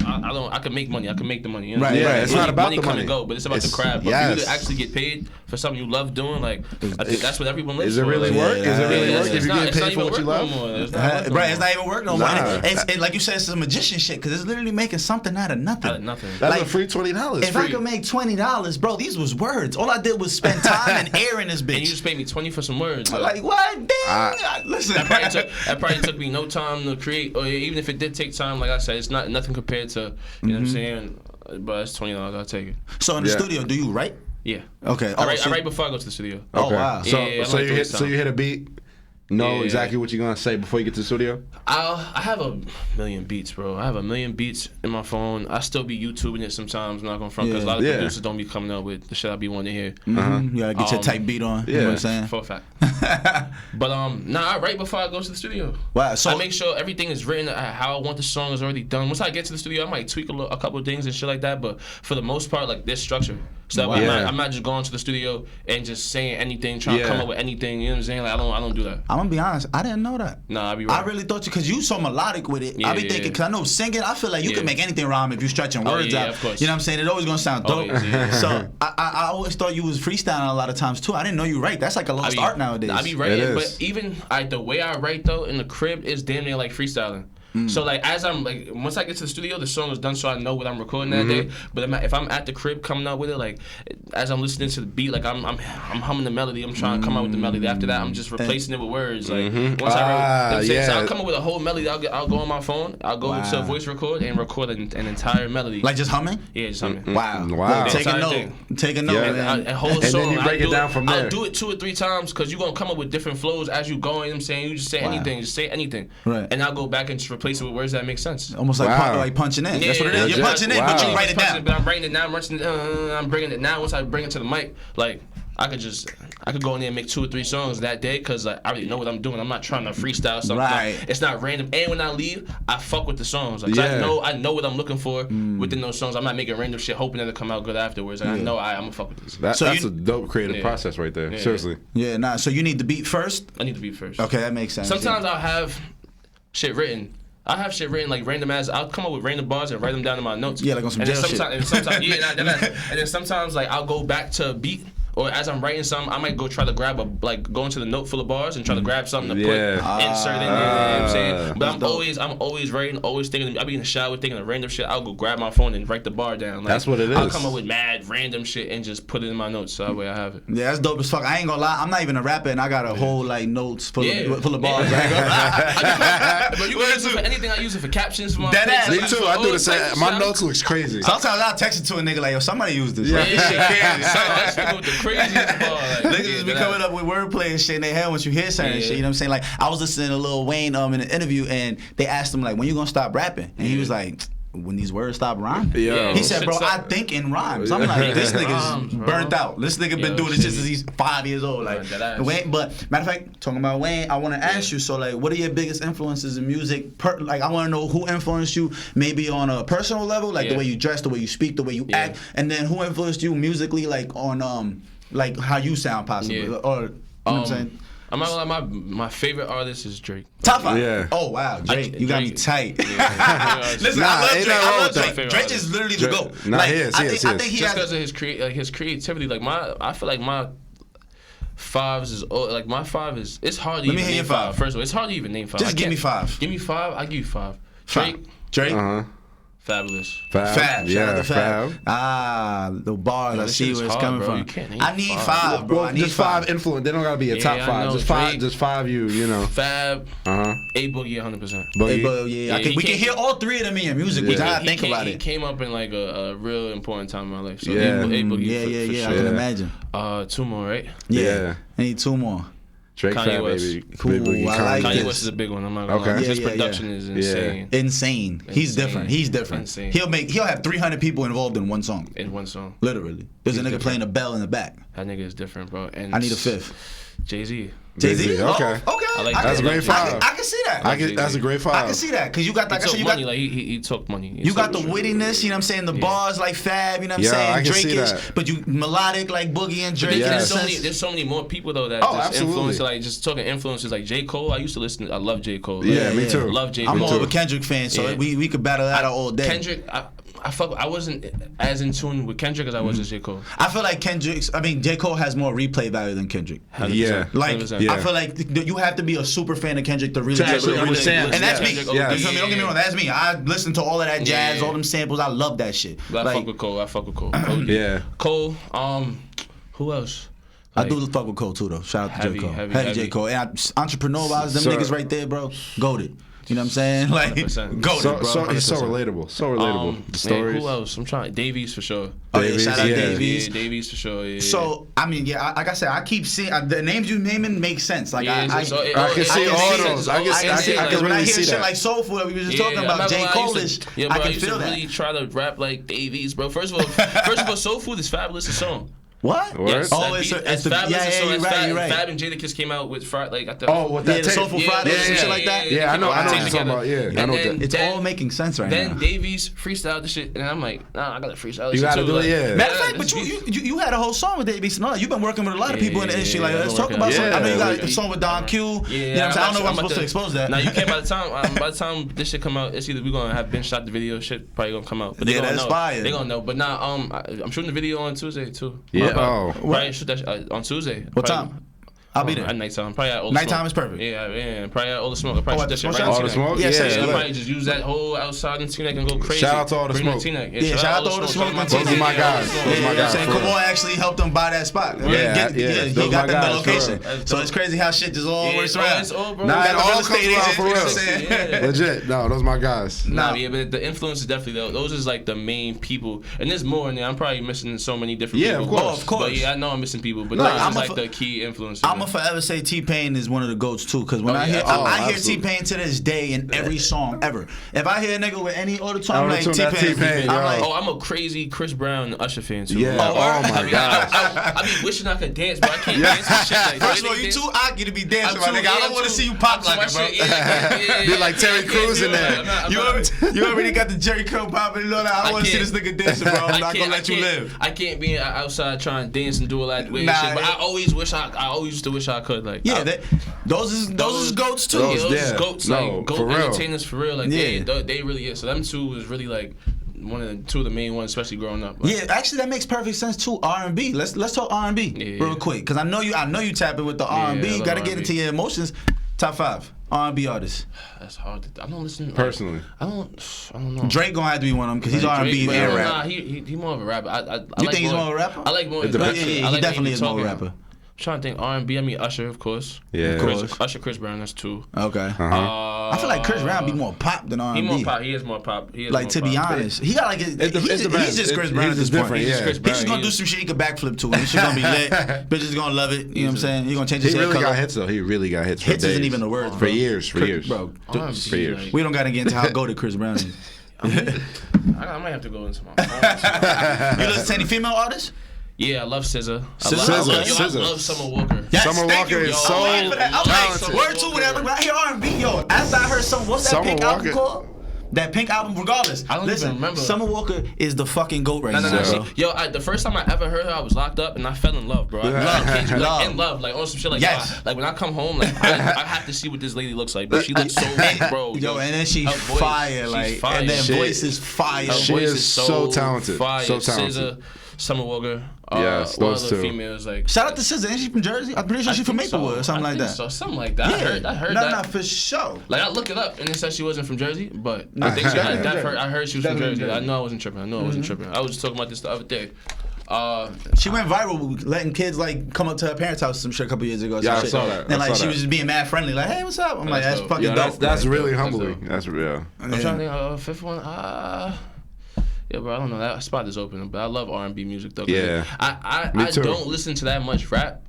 I can make money. I can make the money. You know? Right. It's not about money. Come and go, but it's about the craft. But for you to actually get paid for something you love doing, like I think that's what everyone lives for. Is it really work? Is it really work if you're getting paid for what you love? Right. It's not even work no more. And like you said, it's a magician shit because it's literally making something out of nothing. That's a free $20. If I could make $20, bro, these was words. All I did was spend time and air in this bitch. And you just paid me $20 for some words. Like what? Damn. Listen, that probably took me no time to create. Or even if it did take time, like I said, it's nothing compared to you know what I'm saying. But it's $20. I'll take it. So in the studio, do you write? Yeah. Okay. I write before I go to the studio. Oh wow. So you hit a beat. Know exactly what you're gonna say before you get to the studio? I have a million beats, bro. I have a million beats in my phone. I still be YouTubing it sometimes. I'm not gonna front because a lot of producers don't be coming up with the shit I be wanting to hear. You gotta get your type beat on. You know what I'm saying? For a fact. But I write before I go to the studio. Wow. So I make sure everything is written how I want the song is already done. Once I get to the studio, I might tweak a couple of things and shit like that. But for the most part, like this structure. So that way I'm not just going to the studio and just saying anything, trying to come up with anything. You know what I'm saying? Like I don't do that. I'm gonna be honest. I didn't know that. Nah, I be right. I really thought because you so melodic with it. I be thinking because I know singing. I feel like you can make anything rhyme if you stretching words out. Of course. You know what I'm saying? It always gonna sound dope. So I always thought you was freestyling a lot of times too. I didn't know you write. That's like a lost art nowadays. I be writing, but even the way I write though in the crib is damn near like freestyling. So like as I'm like once I get to the studio, the song is done, so I know what I'm recording that day. But if I'm at the crib coming out with it, like as I'm listening to the beat, like I'm humming the melody. I'm trying to come out with the melody. After that, I'm just replacing it with words. Like once so I'll come up with a whole melody. I'll go on my phone. I'll go to voice record and record an entire melody. Like just humming? Yeah, just humming. Wow. Take a note. Take a note. A whole song. And then you break it down from there. I'll do it 2 or 3 times because you're gonna come up with different flows as you go. You know what I'm saying? You just say anything. Just say anything. Right. And I'll go back and just replace it with words that make sense. Almost like punching in. That's what it is. You're punching in, but you write it down. But I'm writing it down. I'm bringing it now. Once I bring it to the mic, like I could go in there and make 2 or 3 songs that day because like, I already know what I'm doing. I'm not trying to freestyle something. Right. It's not random. And when I leave, I fuck with the songs. Like I know what I'm looking for within those songs. I'm not making random shit hoping that it'll come out good afterwards. Like I know I'm gonna fuck with this. That's a dope creative process right there. Seriously. Yeah. Nah. So you need the beat first. I need the beat first. Okay, that makes sense. Sometimes I'll have shit written. I have shit written like random as I'll come up with random bars and write them down in my notes. Yeah, like on some jail shit. And then sometimes like I'll go back to a beat. Or as I'm writing something, I might go try to grab go into the note full of bars and try to grab something to put insert in there. You know what I'm saying? But I'm always writing, always thinking. I'll be in the shower thinking of random shit. I'll go grab my phone and write the bar down. Like, that's what it is. I'll come up with mad random shit and just put it in my notes. So that way I have it. Yeah, that's dope as fuck. I ain't gonna lie. I'm not even a rapper, and I got a whole like notes full of bars. But you can use it for anything. I use it for captions. For my Me too. I do the same. My notes looks crazy. Sometimes I'll text it to a nigga like, yo, somebody use this. Yeah, this shit crazy. That's with the craziest bar. Like, niggas just be coming up with wordplay and shit in their head once you hear certain shit. You know what I'm saying? Like I was listening to Lil Wayne in an interview and they asked him like, when you gonna stop rapping? And he was like, when these words stop rhyming. Yeah. He said, bro, I think in rhymes. I'm like, this nigga's burnt out. This nigga been doing this since he's 5 years old. Like, Wayne, but matter of fact, talking about Wayne, I want to ask you. So, like, what are your biggest influences in music? Like, I want to know who influenced you, maybe on a personal level, like the way you dress, the way you speak, the way you act, and then who influenced you musically, like on like how you sound, possibly, or you know what I'm saying. I'm not gonna lie, my favorite artist is Drake. Top 5? Yeah. Oh, wow. Drake. You got me tight. Yeah. Listen, I love Drake. Drake is literally the GOAT. Nah, like, he is. I think he just has... because of his creativity. Like, I feel like my 5s is... Like, my 5 is... It's hard to even name 5. First of all, it's hard to even name 5. Just give me 5. Give me 5, I'll give you 5. Drake? Uh-huh. Fabulous. Fab. Yeah, Fab. Ah, the bars. I see where it's coming from. I need 5, bro. Well, I need just 5 influence. They don't gotta be a top 5. Just five. You know. Fab. A Boogie, 100%. Boogie. We can hear all 3 of them in your music. We gotta think about it. He came up in like a real important time in my life. So A Boogie. Yeah. I can imagine. 2 more, right? Yeah. I need 2 more. Drake, Kanye Fab, West. baby. Cool, I like Kanye this. West is a big one. I'm not gonna lie. His production is insane. Insane. He's different. Insane. He'll have 300 people involved in one song. Literally. There's a nigga playing a bell in the back. That nigga is different, bro. And I need a 5th. Jay-Z. Okay. I like that's a great 5. I can see that. That's a great 5. I can see that because you got that. He money. Like he took money. You got the wittiness. You know what I'm saying? The bars like Fab. You know what I'm saying? Drake-ish, but you melodic like Boogie and Drake. There's so many more people though that just influence. Like just talking influences like J. Cole. I used to listen. I love J. Cole. Yeah, me too. Love J. Cole. I'm more of a Kendrick fan, so we could battle that out all day. Kendrick. I wasn't as in tune with Kendrick as I was with J. Cole. I feel like J. Cole has more replay value than Kendrick. 100%. Yeah. Like, 100%. I feel like you have to be a super fan of Kendrick to really understand. And that's me. You know what I mean? Don't get me wrong, that's me. I listen to all of that jazz, all them samples. I love that shit. I fuck with Cole. Yeah. Cole, who else? I do fuck with Cole too, though. Shout out to J. Cole. Heavy J. Cole. And entrepreneur-wise, them niggas right there, bro. Goated. You know what I'm saying? Like, goated, bro. It's so relatable. The stories. Who else? I'm trying. Davies for sure. Shout out Davies. Yeah, Davies for sure. Yeah. So I mean, like I said, I keep seeing the names you naming make sense. Like I can see all those. I can when I really hear see shit that. like Soul Food, we were just talking about J. Cole-ish. I can feel that. I used to really try to rap like Davies, bro. First of all, Soul Food is Fabulous a song. What? Yes, it's Fabulous. you're right. Fab and Jadakiss came out with Friday, like with that Soulful Fridays and shit like that. Yeah, I know what you're talking about. Yeah, I know that. It's all making sense right now. Then Davies freestyled the shit, and I'm like, nah, I gotta freestyle this shit. You gotta do it, yeah. Matter of fact, but you had a whole song with Davies. No, you've been working with a lot of people in the industry. Like, let's talk about something. I know you got a song with Don Q. You know what I'm saying? I don't know if I'm supposed to expose that. Now you can't. By the time this shit come out, it's either we gonna have been shot the video. Shit probably gonna come out. But they gonna know. They gonna know. But now, I'm shooting the video on Tuesday too. Yeah. Right. Shoot that on Tuesday. What time? I'll be there. At nighttime. Probably at All the Nighttime Smoke. is perfect. Yeah. Probably at All the Smoke. Probably the Smoke. All the Smoke? Yeah. I'll probably just use that whole outside and T-Neck and go crazy. Shout out to All the Smoke. Yeah, shout out to All the Smoke. Those are my guys. Those are my guys. Kaboy actually helped them buy that spot. Yeah. He got them the location. So it's crazy how shit just all works around. Nah, it all comes around for real. Legit. No, those are my guys. Nah, yeah, but the influence is definitely those is like the main people, and there's more in there. I'm probably missing so many different people. Yeah, of course. But yeah, I know I'm missing people, but that's like the key influence. I'm gonna forever say T-Pain is one of the goats too, because when I hear T-Pain to this day in every song ever. If I hear a nigga with any auto-tune like T-Pain, I'm like, I'm a crazy Chris Brown and Usher fan too. Yeah. Oh my god. I be wishing I could dance, but I can't dance and shit. Like, first of all, you too hockey to be dancing, my nigga. I don't want to see you pop like it, bro. Be like Terry Crews in there. You already got the Jerry Curl popping and all that. I don't want to see this nigga dancing, bro. I'm not gonna let you live. I can't be outside trying to dance and do all that weird shit. But I always used to wish I could. Like, yeah, those is goats too. Those is goats. No, like, goat entertainers for real. Like, they really is. So them two was really like two of the main ones, especially growing up. Like. Yeah, actually that makes perfect sense too. R&B. Let's talk R&B real quick, because I know you tapping with the R&B. Got to get into your emotions. Top 5 R&B artists. That's hard. I don't listen personally. I don't know. Drake gonna have to be one of them because he's R&B and rap. Nah, he more of a rapper. You think he's more of a rapper? I like more. He definitely is more of a rapper. I'm trying to think R&B. I mean Usher, of course. Yeah, of course. Usher, Chris Brown. That's 2. Okay. I feel like Chris Brown be more pop than R&B. He more pop. He is more pop. He is like more to pop. be honest, he got like he's just Chris Brown at this point. He's just gonna do some shit he could backflip to. He's just gonna be lit. Bitches gonna love it. You know what I'm saying? He's gonna change his hair color. He really got hits though. He really got hits. Hits isn't even the word. For years, bro. For years. We don't gotta get into how goated Chris Brown is. I might have to go into my phone. You listen to any female artists? Yeah, I love SZA. SZA. I love Summer Walker. Yes, Summer Walker is so talented. Word to whatever. When I hear R&B, yo, after I heard what's that Pink album called? That Pink album, regardless. I don't even remember. Summer Walker is the fucking GOAT right now. No. Yo, the first time I ever heard her, I was locked up and I fell in love, bro. In love, like on some shit like that. Like when I come home, like I have to see what this lady looks like, bro. She looks so, bro. Yo, and then she's fire, like, and then voice is fire. She is so talented. Fire. So talented. SZA, Summer Walker. Yes, those two. Females, like, shout out to SZA. Ain't she from Jersey? I'm pretty sure she's from Maplewood or something like that. So something like that. Yeah. I heard that. No, for sure. Like I looked it up and it said she wasn't from Jersey, but I think I heard she was from Jersey. I know I wasn't tripping. I was just talking about this the other day. She went viral letting kids like come up to her parents' house some shit a couple years ago. Yeah, I saw that. And like she was just being mad friendly, like, "Hey, what's up?" I'm like, "That's fucking dope." That's really humbling. That's real. I'm trying to think. Fifth one. Yeah, bro, I don't know. That spot is open, but I love R&B music though. Yeah, I don't listen to that much rap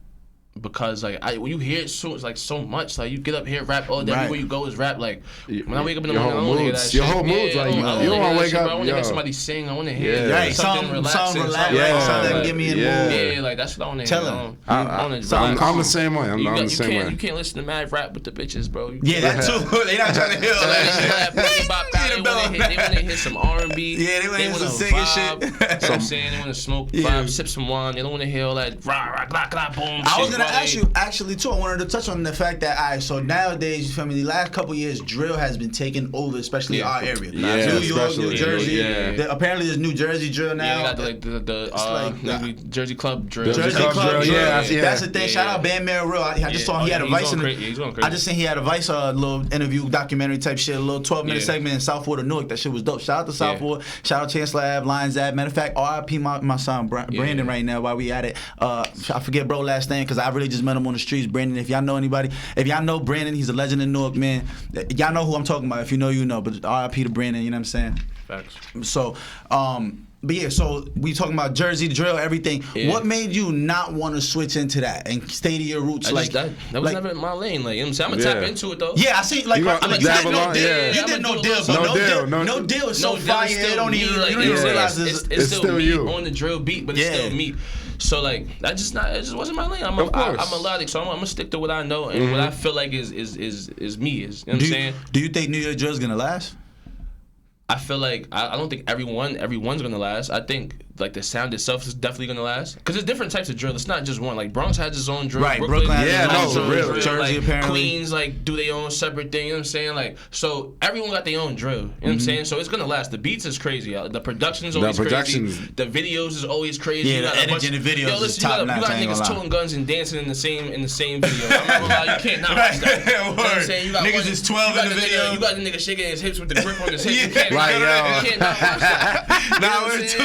because like when you hear it so much, like you get up here rap all day, everywhere you go is rap. Like when I wake up in the morning, I don't want to hear that shit. Your whole mood's like you don't want to wake up. I want to hear somebody sing. I want to hear something relaxing. Something get me in the mood. Yeah, like that's what I want to hear. I'm the same way. I'm the same way. You can't listen to mad rap with the bitches, bro. Yeah, that too. They not trying to hear all that shit. They want to hit some R&B. Yeah, they want to hear some singing shit. You know what I'm saying? They want to smoke, vibe, sip some wine. They don't want to hear all that rah, blah, blah, boom. I was gonna ask you actually too. I wanted to touch on the fact that so nowadays, you feel me? The last couple years, drill has been taking over, especially our area. New York, New Jersey. Apparently, there's New Jersey drill now. Yeah, they got the Jersey Club drill. Jersey Club drill. Yeah, that's the thing. Shout out Bam Mayor Real. I just saw he had a Vice. I just seen he had a Vice little interview documentary type shit, a little 12-minute segment in South Florida, Newark. That shit was dope. Shout out to South Florida. Shout out Chancellor Ave, Lions Ave. Matter of fact, RIP my son Brandon right now while we at it. I forget bro last name because I really just met him on the streets. Brandon, if y'all know anybody, if y'all know Brandon, he's a legend in Newark, man. Y'all know who I'm talking about. If you know, you know. But RIP to Brandon, you know what I'm saying? Facts. So, but yeah, so we talking about Jersey drill, everything. Yeah. What made you not want to switch into that and stay to your roots? That was never in my lane. Like, you know what I'm saying? I'm gonna tap into it though. Yeah, I see. Like, you did no deal. No deal is so fire. It don't even realize it's still me on the drill beat, but it's still me. So like it just wasn't my lane. I'm melodic, so I'm gonna stick to what I know and what I feel like is me. You know what I'm saying? Do you think New York drill's gonna last? I feel like I don't think everyone's gonna last. I think like the sound itself is definitely gonna last. Cause there's different types of drill. It's not just one. Like Bronx has its own drill. Right, Brooklyn has its own drill. Jersey like, apparently. Queens like do their own separate thing. You know what I'm saying? Like so everyone got their own drill. You know what I'm saying? So it's gonna last. The beats is crazy. The production's always crazy. The videos is always crazy. Yeah, the energy in the videos is top notch. You got niggas toting guns and dancing in the same video. I'm not gonna lie, you can't not watch that. You know what I'm saying? You got niggas is 12 in the video. You got the nigga shaking his hips with the grip on his hips. You can't yo. you can't not watch that. Nah, we're too.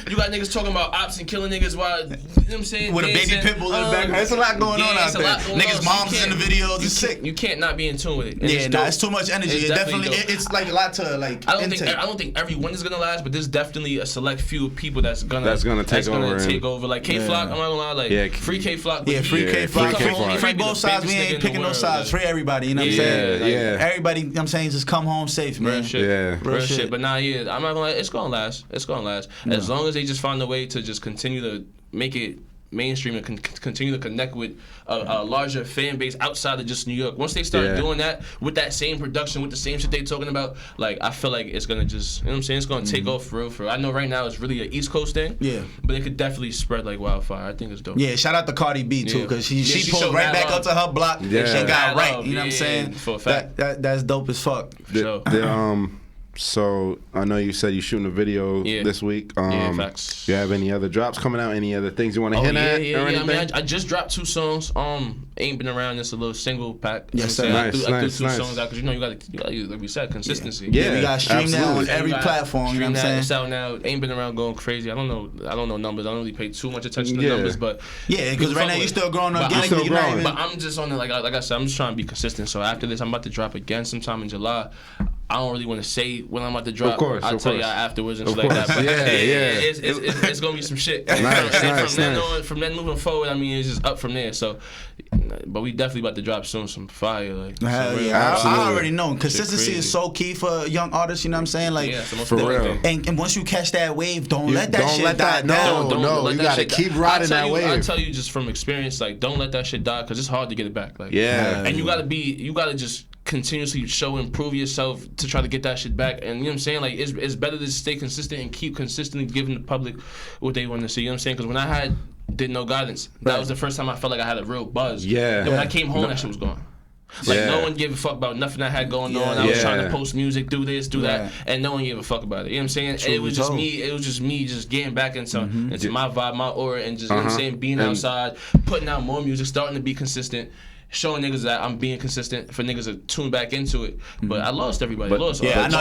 You got niggas talking about ops and killing niggas while, you know what I'm saying? With dancing. A baby pit bull in the background. There's a lot going on out there. Niggas' moms in the videos. It's sick. You can't not be in tune with it. It's too much energy. It definitely, it's like a lot to like. I don't think everyone is gonna last, but there's definitely a select few people that's gonna take over. Like K Flock, I'm not gonna lie, like free K Flock. Yeah, free K Flock. Free both sides. We ain't picking no sides. Free everybody. You know what I'm saying? Yeah. Everybody. You know what I'm saying, just come home safe, man. Real shit. But I'm not gonna lie, it's gonna last. As long as they just find a way to just continue to make it mainstream and continue to connect with a larger fan base outside of just New York. Once they start doing that with that same production, with the same shit they talking about, like I feel like it's gonna just, you know what I'm saying, it's gonna take off for real. I know right now it's really an East Coast thing. Yeah. But it could definitely spread like wildfire. I think it's dope. Yeah, shout out to Cardi B too, because she pulled right back up to her block and got right. You know what I'm saying? For a fact. That's dope as fuck. So I know you said you're shooting a video this week. Facts. Do you have any other drops coming out? Any other things you want to hit at? I mean, I just dropped 2 songs. Ain't Been Around. It's a little single pack. Yes, sir. I threw 2 songs out because you gotta, like we said, consistency. Yeah, we gotta stream that on every platform. You know what I'm saying? It's out now. Ain't Been Around going crazy. I don't know numbers. I don't really pay too much attention to numbers, but because right now you still growing up. But I'm just on it. Like I said, I'm just trying to be consistent. So after this, I'm about to drop again sometime in July. I don't really want to say when I'm about to drop. I'll tell y'all afterwards and shit like that. But it's gonna be some shit. From then moving forward, I mean, it's just up from there. So, but we definitely about to drop soon some fire. Like, I already know. Consistency is so key for young artists. You know what I'm saying? Like, for real. And once you catch that wave, don't let that shit die. No, you gotta keep riding that wave. I tell you just from experience, like, don't let that shit die because it's hard to get it back. Like, and you gotta just continuously improve yourself to try to get that shit back. And you know what I'm saying, like it's better to stay consistent and keep consistently giving the public what they want to see. You know what I'm saying? Because when I did No Guidance, that was the first time I felt like I had a real buzz. And when I came home, that shit was gone. Like no one gave a fuck about nothing I had going on. I was trying to post music, do this, do that, and no one gave a fuck about it. You know what I'm saying? And it was just me. It was just me just getting back into my vibe, my aura, and just you know what I'm saying, being outside, putting out more music, starting to be consistent. Showing niggas that I'm being consistent for niggas to tune back into it. But I lost everybody. I know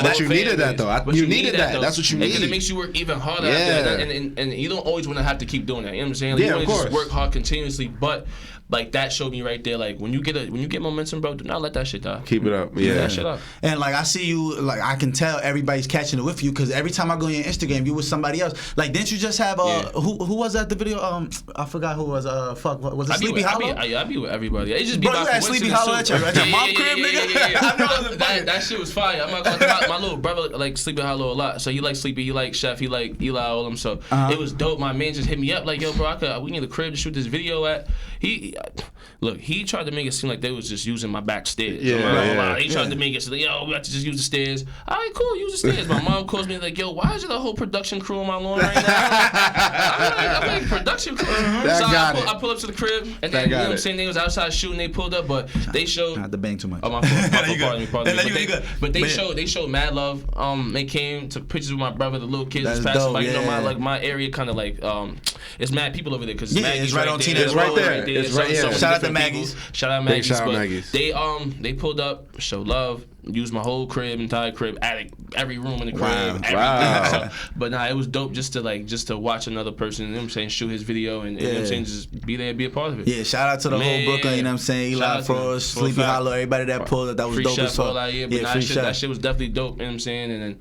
that you needed that though. You needed that. That's what you need. Because it makes you work even harder after that. And you don't always want to have to keep doing that. You know what I'm saying? Like, you want to just work hard continuously. But like that showed me right there. Like when you get momentum, bro, do not let that shit die. Keep it up. Yeah. That shit up. And like I see you, like I can tell everybody's catching it with you because every time I go on your Instagram, you with somebody else. Like didn't you just have who was that the video? I forgot who was was it Sleepy Hollow? I be with everybody. It just be bro, you had Sleepy Hollow at your mom crib, nigga. I know that shit was fire. I'm not gonna lie. My little brother like Sleepy Hollow a lot. So he like Sleepy, he like Chef, he like Eli, all them. So it was dope. My man just hit me up like, yo, bro, we need a crib to shoot this video at. He tried to make it seem like they was just using my back stairs. He tried to make it so like, yo, we have to just use the stairs. All right, cool, use the stairs. My mom calls me like, yo, why is there a whole production crew on my lawn right now? I'm like production crew. So I pull up to the crib, and then, you know what I'm saying, they was outside shooting, they pulled up, but they showed... Not to bang too much. Oh, my fault, pardon me. But they showed mad love. They came, took pictures with my brother, the little kids was passing by. You know, my area kind of like, it's mad people over there, because Maggie's right on there. It's right there. It's right there. Shout out to Maggie's. Shout out Maggie's. They pulled up, showed love, used my whole entire crib, attic, every room in the crib, everything. So, but nah, it was dope just to watch another person, you know what I'm saying, shoot his video and you know what I'm saying, just be there, be a part of it. Yeah, shout out to the whole Brooklyn, you know what I'm saying, Eli Frost, Sleepy Hollow, everybody that pulled up, that was dope as fuck. That shit was definitely dope, you know what I'm saying, and then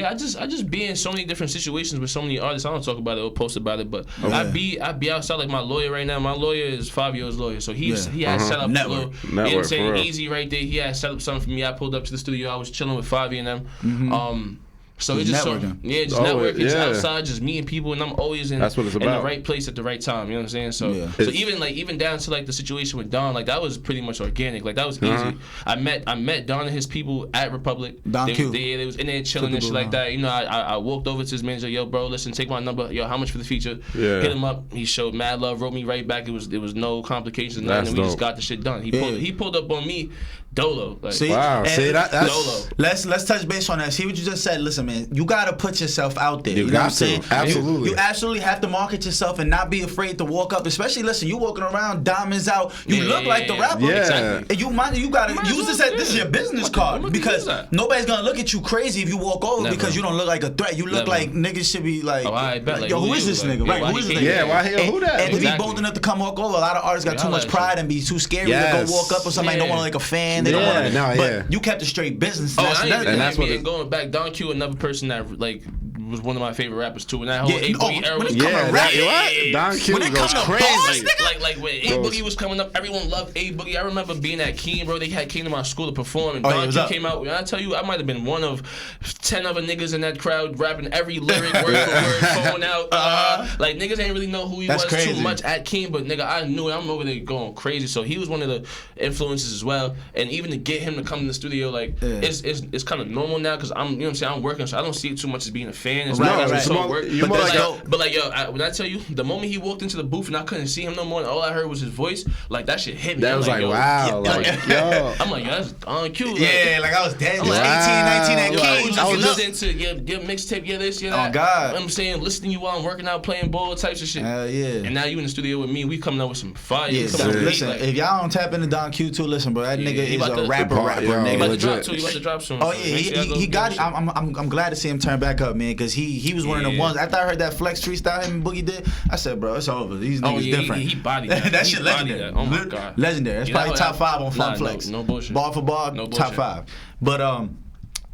I just be in so many different situations with so many artists. I don't talk about it or post about it, but I be outside like my lawyer right now. My lawyer is 5 years lawyer, so he had set up network. You know what I'm saying, easy right there. He had set up something for me. I pulled up to the studio. I was chilling with Favi and them. So it's just networking, just outside, just meeting people, and I'm always in the right place at the right time. You know what I'm saying? So even down to like the situation with Don, like that was pretty much organic. Like that was easy. I met Don and his people at Republic. They was in there chilling and shit like that. You know, I walked over to his manager, yo, bro, listen, take my number. Yo, how much for the feature? Yeah. Hit him up. He showed mad love, wrote me right back. It was no complications, and we just got the shit done. He pulled up on me. Dolo. Like, that's Dolo. Let's touch base on that. See what you just said. Listen, man, you gotta put yourself out there. You know what I'm saying? Absolutely. You absolutely have to market yourself and not be afraid to walk up. Especially, listen, you walking around, diamonds out. You look like the rapper. Yeah. Exactly. And you gotta use this as this is your business card because nobody's gonna look at you crazy if you walk over because you don't look like a threat. You look like niggas should be like, yo, who is this nigga? Right? Who is this nigga? Yeah, why who that? And to be bold enough to come walk over, a lot of artists got too much pride and be too scary to go walk up with somebody don't want to like a fan. They don't want to. But you kept a straight business. And that's what. Going back, Don Q, another person that like was one of my favorite rappers too. And that whole A Boogie era was Don Q goes crazy. Like when A Boogie was coming up, everyone loved A Boogie. I remember being at Keen, bro. They came to my school to perform, and Don Q came out. And I tell you, I might have been one of 10 other niggas in that crowd rapping every lyric word for word, phone out. Like niggas ain't really know who he was too much at Keen, but nigga, I knew it. I'm over there going crazy. So he was one of the influences as well. And even to get him to come in the studio, like it's kind of normal now because I'm, you know what I'm saying, I'm working, so I don't see it too much as being a fan. It's but like yo, when I tell you, the moment he walked into the booth and I couldn't see him no more, and all I heard was his voice, like that shit hit me. That was like, wow, yo. I'm like, yo, that's on cue. Yeah, like I was dead. I'm like 18, 19 at King. I was listening to your mixtape, this, that. Oh God. I'm saying, listening to you while I'm working out, playing ball, types of shit. Hell yeah. And now you in the studio with me, we coming out with some fire. Yeah, listen, if y'all don't tap into Don Q too, listen, bro, that nigga is a rapper, nigga. He about to drop soon. Oh yeah, he got it. I'm glad to see him turn back up, man, because he was one of the ones. After I heard that Flex freestyle him and Boogie did, I said, bro, it's over. These niggas different. He bodied that. That shit legendary. Oh my God. Legendary. That's probably top 5 on Fun Flex. No bullshit. Bar for bar, top 5. But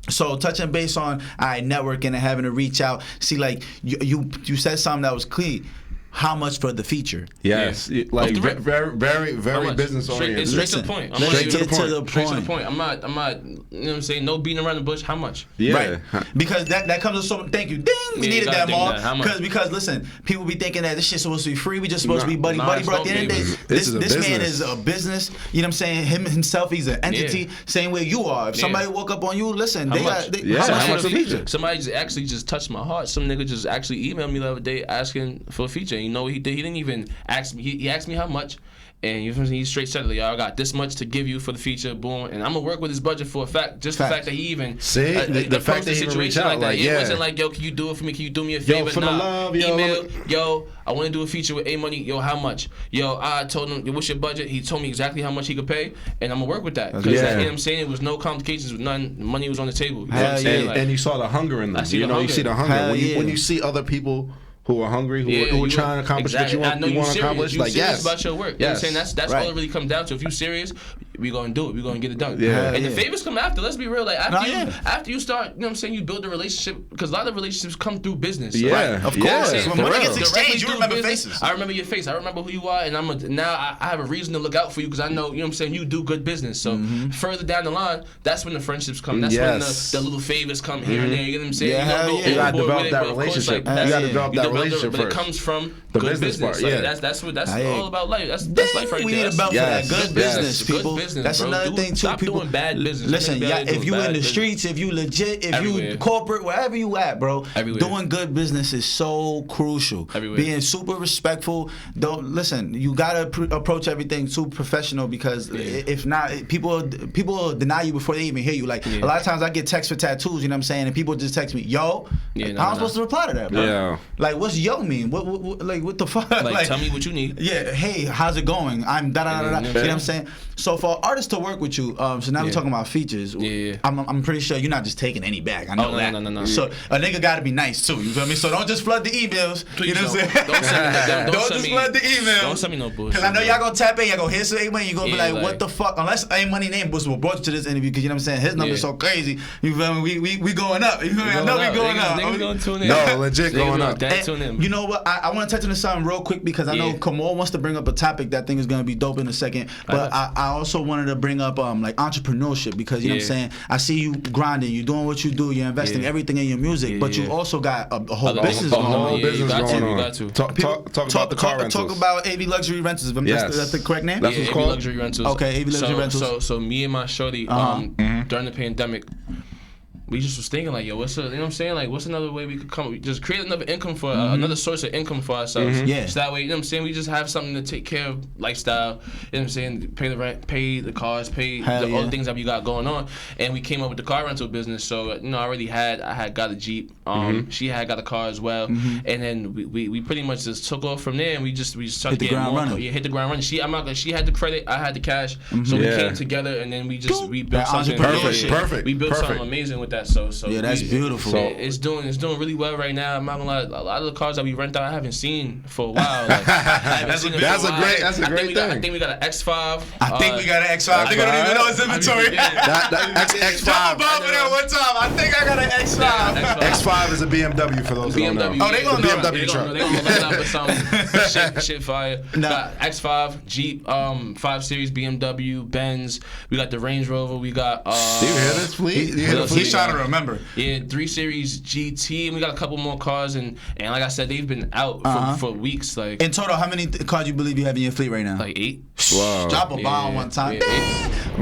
so touching base on networking and having to reach out. See, like you said something that was clean. How much for the feature? Yes, like very business oriented. Straight to the point. Straight to the point. I'm not. You know what I'm saying? No beating around the bush. How much? Yeah. Right. Because that comes with so. Thank you. Ding. We needed that more. Because listen, people be thinking that this shit's supposed to be free. We just supposed to be buddy. Bro, at the end of the day, this man is a business. You know what I'm saying? Himself, he's an entity. Same way you are. If somebody woke up on you, listen. How much for the feature? Somebody actually just touched my heart. Some nigga just actually emailed me the other day asking for a feature. You know what he did? He didn't even ask me. He asked me how much, and you know, he straight said, "Y'all got this much to give you for the feature." Boom, and I'm gonna work with his budget for a fact. Just the fact that he even the fact that he even reached out like that. It wasn't like, "Yo, can you do it for me? Can you do me a favor?" Yo, for the love, email, yo, I want to do a feature with A Money. Yo, how much? Yo, I told him, "What's your budget?" He told me exactly how much he could pay, and I'm gonna work with that because you know what I'm saying, it was no complications with none. The money was on the table. You know what I'm saying? And you saw the hunger in them. You see the hunger when you see other people who are hungry, who are trying to accomplish what you want to accomplish. Like, serious about your work. You know what I'm saying? That's all it really comes down to. If you're serious, we gonna do it. We gonna get it done. And the favors come after. Let's be real. Like after you start, you know what I'm saying, you build a relationship, because a lot of relationships come through business. So, of course. When money gets exchanged, you remember faces. I remember your face. I remember who you are, and I have a reason to look out for you because I know, you know what I'm saying, you do good business. So further down the line, that's when the friendships come. That's when the little favors come here and there. You know what I'm saying? You gotta develop that relationship. You gotta develop that relationship first. But it comes from the business part. That's all about life. That's life right there. We need a belt for that good business, people. That's another thing too. Stop people doing bad business. Listen, if you in the streets, if you legit, if you corporate, wherever you at, bro, doing good business is so crucial. Being super respectful. Don't listen. You gotta approach everything too professional, because if not, people deny you before they even hear you. Like a lot of times I get texts for tattoos. You know what I'm saying? And people just text me, "Yo," how am I supposed to reply to that, bro? Yeah. Like, what's yo mean? What the fuck? Like, tell me what you need. Yeah. Hey, how's it going? I'm da da da da. You know what I'm saying? So for artists to work with you, so now we're talking about features. I'm pretty sure you're not just taking any bag. I know that. No. So a nigga gotta be nice too. You feel me? So don't just flood the emails. Please, you know what I'm saying? Don't just flood the emails. Don't send me no bullshit. Because I know y'all gonna tap in. Y'all gonna hear some A Money. You gonna be like, what the fuck? Unless A Money name was what brought you to this interview. Because you know what I'm saying? His number's so crazy. You feel me? We going up. You feel me? I know we going up. Niggas gonna tune in. No, legit going up. And you know what? I want to touch on something real quick, because I know Kamal wants to bring up a topic that I think is gonna be dope in a second. But I also wanted to bring up like entrepreneurship because you know what I'm saying. I see you grinding, you doing what you do, you're investing everything in your music, but you also got a whole business going on. You got to. Talk about the car rentals. Talk about AV Luxury Rentals. That's the correct name. That's what's called. AV Luxury Rentals. Okay, AV Luxury Rentals. So me and my shorty during the pandemic, we just was thinking like, yo, what's you know what I'm saying? Like, what's another way we could just create another income for another source of income for ourselves? Yeah. So that way, you know what I'm saying? We just have something to take care of lifestyle. You know what I'm saying? Pay the rent, pay the cars, pay all the things that we got going on. And we came up with the car rental business. So you know, I had got a Jeep. She had got a car as well. And then we pretty much just took off from there. And we just started getting more. Hit the ground running. She had the credit, I had the cash. So we came together and then we built something. Perfect. We built something amazing with that. So yeah, that's beautiful. So it's doing really well right now. I'm not gonna lie. A lot of the cars that we rent out, I haven't seen for a while. Like, that's a great thing. I think we got an X5. I think we got an X5. I think we don't even know its inventory. X5. One time. I think I got an X5. X5 is a BMW for those who don't know. Oh, they gonna know. BMW truck. They gonna look it up with some shit fire. Got X5, Jeep, 5 Series, BMW, Benz. We got the Range Rover. We got. Do you hear this fleet? He's trying to remember. Yeah, 3 Series GT, and we got a couple more cars, and like I said, they've been out for weeks. Like in total, how many cars you believe you have in your fleet right now? Like 8. Wow. Drop a bomb one time.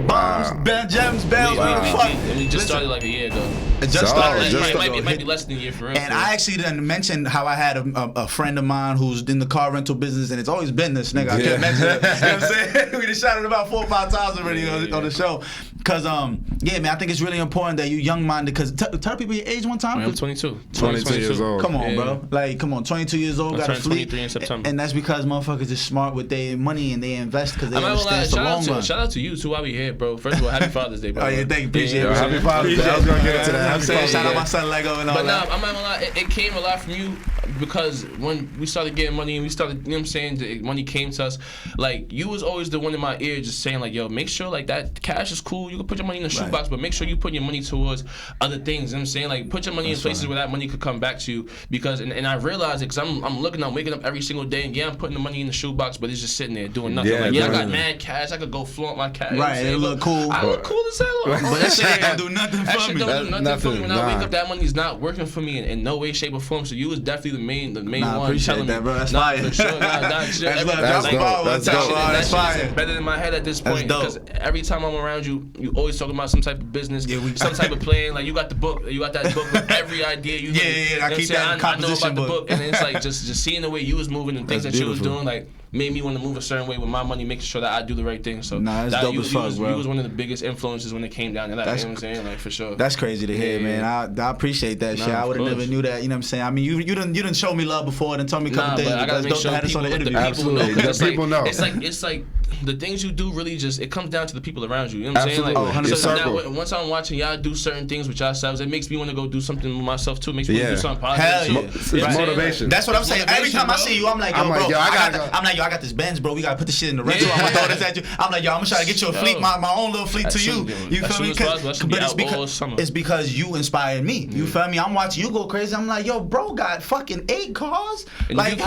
Bombs, gems, bells, what the fuck? And we just started like a year ago. It started. It might be less than a year for real. And I actually didn't mention how I had a friend of mine who's in the car rental business, and it's always been this nigga. I can't mention it. You know what I'm saying? We just shouted about 4 or 5 times already on the show. Cause yeah, man, I think it's really important that you young-minded. Cause tell people your age one time. I'm 22. 22 years old. Come on, bro. Like, come on, 22 years old, got a fleet. 23 in September. And that's because motherfuckers is smart with their money and they invest because they understand the long run. Shout out to you too while we here, bro. First of all, happy Father's Day, bro. Oh yeah, thank you, appreciate it. Happy Father's Day. I was gonna get into that. Shout out my son Lego and all that. But nah, I'm not gonna lie, it came a lot from you because when we started getting money and we started, you know what I'm saying, the money came to us. Like you was always the one in my ear just saying like, yo, make sure like that cash is cool. You can put your money in the shoebox, but make sure you put your money towards other things. You know what I'm saying? Like put your money in places where that money could come back to you. Because and I realized it because I'm waking up every single day and I'm putting the money in the shoebox, but it's just sitting there doing nothing. I got mad cash. I could go flaunt my cash. Right, it look cool. I look cool as hell. But that shit ain't gonna do nothing for me. Don't do nothing for me. When I wake up, that money's not working for me in no way, shape, or form. So you was definitely the main one appreciate that, bro. That's fire. For sure. That's fire. Better than my head at this point because every time I'm around you, you always talking about some type of business, some type of plan. Like you got the book, you got that book with every idea. I keep that composition book. I know about the book, and it's like just seeing the way you was moving and things that you was doing, like made me want to move a certain way with my money, making sure that I do the right thing. So that's dope as fuck, bro. You was one of the biggest influences when it came down to that. You know what I'm saying? Like for sure. That's crazy to hear, man. I appreciate that shit. I would have never knew that. You know what I'm saying? I mean, you didn't show me love before and told me a couple things. I gotta make sure people know. It's like the things you do really just it comes down to the people around you. You know what I'm saying? Like, so now, once I'm watching y'all do certain things with yourselves, it makes me want to go do something with myself too. It makes me want to do something positive. It's motivation. That's what I'm saying. Every time I see you, I'm like, yo, bro, I got this Benz, bro. We gotta put this shit in the rental. I'm gonna throw this at you. I'm like, yo, I'm gonna try to get you a fleet, my own little fleet to you. You feel me? But it's because you inspired me. You feel me? I'm watching you go crazy. I'm like, yo, bro, got fucking 8 cars. Like, if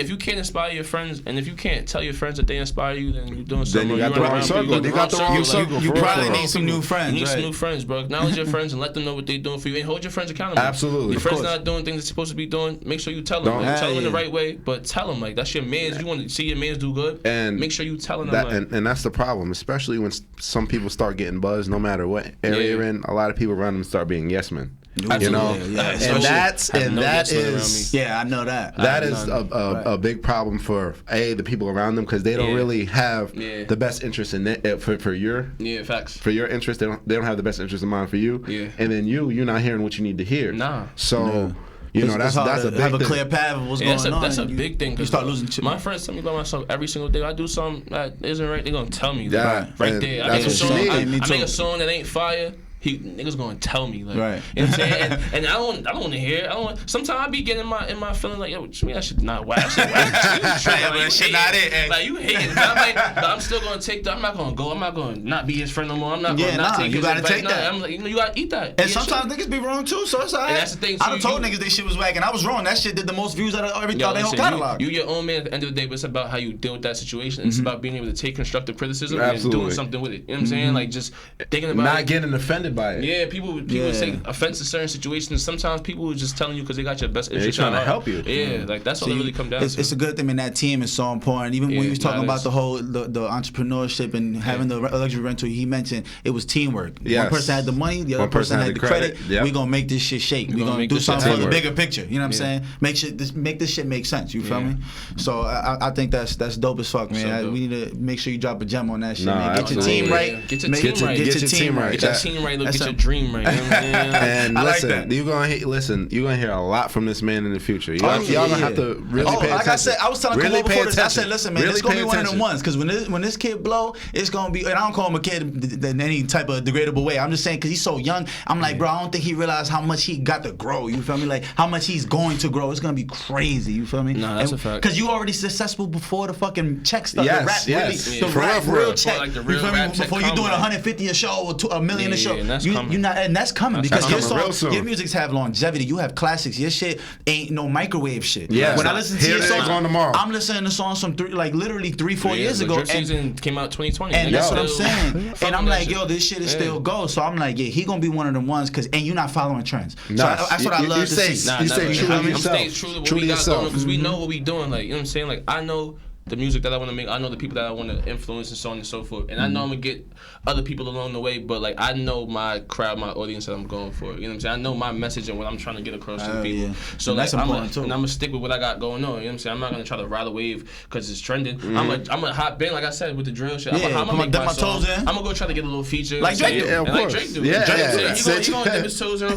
you can't inspire your friends, and if you can't tell your friends that they inspire you, then you're doing something. Then you got the wrong circle. You got the wrong circle. You probably need some new friends. You need some new friends, bro. Acknowledge your friends and let them know what they're doing for you, and hold your friends accountable. Absolutely. Your friends not doing things they're supposed to be doing. Make sure you tell them. Tell them in the right way, but tell them like that's your man's. You want to see your man's do good, and make sure you tell them that. And that's the problem, especially when some people start getting buzzed. No matter what area you're in, a lot of people around them start being yes men. You know, and that is I know that. That is a big problem for the people around them because they don't really have the best interest in it for your facts. For your interest, they don't have the best interest in mind for you. And then you're not hearing what you need to hear. So. You know, that's a big thing. Have a clear path of what's going on. That's a big thing. You start losing shit. My friends tell me about myself every single day. I do something that isn't right. They're going to tell me that right there. I make a song that ain't fire. niggas gonna tell me, like, right. You know what I'm saying? And I don't want to hear it. Sometimes I be getting in my feeling like, yo, what you mean that shit not whack? That shit whack. That shit not it. Like, you hating. But I'm still gonna take that. I'm not gonna go. I'm not gonna not be his friend no more. I'm not gonna not take his advice. You gotta take that. I'm like, you gotta eat that. And sometimes niggas be wrong too, so it's alright. And that's the thing. I done told niggas this shit was whack, and I was wrong. That shit did the most views out of every whole catalog. You your own man at the end of the day, but it's about how you deal with that situation. It's about being able to take constructive criticism and doing something with it. You know what I'm saying? Like, just thinking about not getting offended by it. Yeah, people take offense to certain situations. Sometimes people are just telling you because they got your best interest. They're trying to help you. Yeah, like that's all it really come down to. It's a good thing, and that team is so important. Even when he was talking about the whole the entrepreneurship and having the luxury rental, he mentioned it was teamwork. Yes. One person had the money, the other person had the credit. Yep. We gonna make this shit shake. We gonna do something for the bigger picture. You know what I'm saying? Make this shit make sense. You feel me? So I think that's dope as fuck, man. So we need to make sure you drop a gem on that shit, nah, man. Get your team right. Get your team right. Get your team right. Get your team right. Get your dream right. And I listen, like that. you're gonna hear a lot from this man in the future. Y'all gonna have to really pay attention. Like I said, I was telling Khalil before this. I said, listen, man, it's gonna be one of them ones. Because when this kid blow, it's gonna be. And I don't call him a kid in any type of degradable way. I'm just saying because he's so young. I'm like, bro, I don't think he realized how much he got to grow. You feel me? Like how much he's going to grow. It's gonna be crazy. You feel me? Nah, that's a fact. Because you already successful before the fucking check stuff. Yes, the rap, yes. really, the real check. Like the real you feel me? rap check Before you doing 150 a show or $1 million a show. And that's coming. And that's coming because your coming songs, your music's have longevity. You have classics. Your shit ain't no microwave shit. Yeah. When I listen to your songs, tomorrow. I'm listening to songs from literally 3-4 years ago. Drip Season came out 2020. And that's what I'm saying. And I'm like, yo, this shit is still go. So I'm like, yeah, he gonna be one of them ones and you're not following trends. So that's what I love to see. You say true to yourself. I'm staying true to what we got going because we know what we doing. Like, you know what I'm saying? Like, I know the music that I want to make. I know the people that I want to influence and so on and so forth. And I know I'm going to get other people along the way, but like I know my crowd, my audience that I'm going for. You know what I'm saying? I know my message and what I'm trying to get across to the people. Yeah. So like, I'm going to stick with what I got going on. You know what I'm saying? I'm not going to try to ride a wave because it's trending. I'm going to hop in, like I said, with the drill shit. I'm going to make my song. I'm going to go try to get a little feature. Like Drake do. Like Drake do. Yeah. He's going to dip his toes in.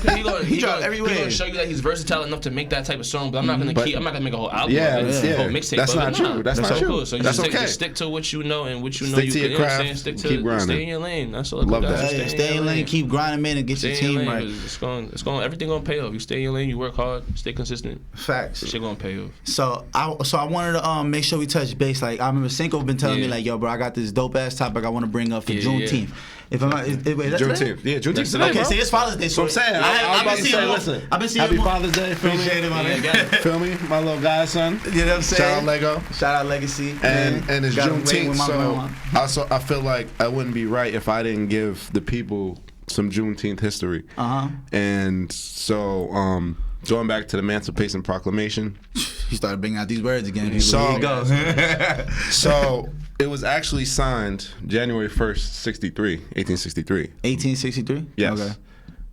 He's going to show you that he's versatile enough to make that type of song, but I'm not going to make a whole album. Whole mixtape. That's not true. That's not true. So you just stick to what you know and what you know stick you to can. your craft, you know what I'm saying? keep grinding. Stay in your lane. That's all. Love that. Stay in your lane. Keep grinding, man, and get your team right. It's going. Everything gonna pay off. You stay in your lane. You work hard. Stay consistent. Facts. Shit gonna pay off. So I wanted to make sure we touch base. Like I remember Cinco been telling me like, yo, bro, I got this dope ass topic I want to bring up for Juneteenth. If I'm not, Juneteenth. Yeah, Juneteenth today. Okay, see, it's Father's Day. So I'm saying. I was about to say, listen. I've been seeing Happy Father's Day. Feel me? Feel me? My little godson. You know what I'm saying? Shout out Lego. Shout out Legacy. And it's Juneteenth, so I feel like I wouldn't be right if I didn't give the people some Juneteenth history. And so, going back to the Emancipation Proclamation. He started bringing out these words again. So, here you go. So it was actually signed January 1st, 1863. 1863? Yes. Okay.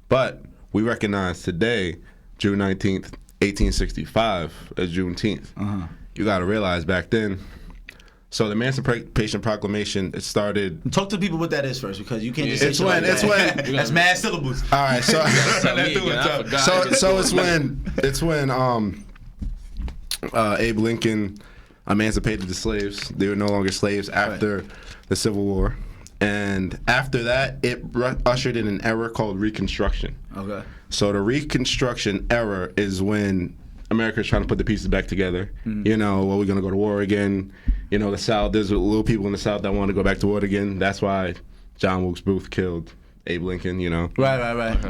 But we recognize today, June 19th, 1865, as Juneteenth. You got to realize back then. So the Emancipation Proclamation, it started. Talk to people what that is first, because you can't just. It's when. That's mad syllables. All right, so it's when Abe Lincoln emancipated the slaves. They were no longer slaves after the Civil War, and after that, it ushered in an era called Reconstruction. Okay. So the Reconstruction era is when America's trying to put the pieces back together. You know, we're going to go to war again. You know, the South, there's little people in the South that want to go back to war again. That's why John Wilkes Booth killed Abe Lincoln, you know. Right.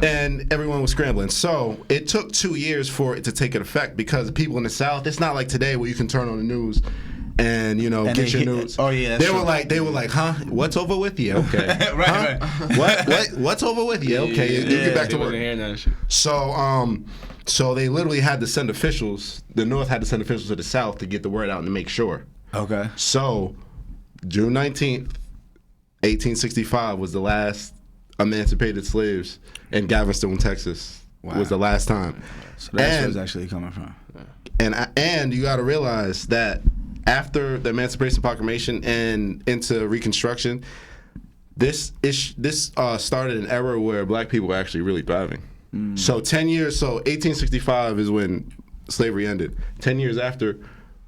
And everyone was scrambling. So it took 2 years for it to take an effect because the people in the South, it's not like today where you can turn on the news and, you know, get your news. Oh, yeah. They were like, huh? What's over with you? Okay. Right. What's over with you? Okay. You get back to work. So they literally had to send officials, the North had to send officials to the South to get the word out and to make sure. Okay. So June 19th, 1865 was the last emancipated slaves in Galveston, Texas. Wow. Was the last time. So that's where it's actually coming from. And you got to realize that after the Emancipation Proclamation and into Reconstruction, this started an era where black people were actually really thriving. So 10 years, so 1865 is when slavery ended. 10 years after,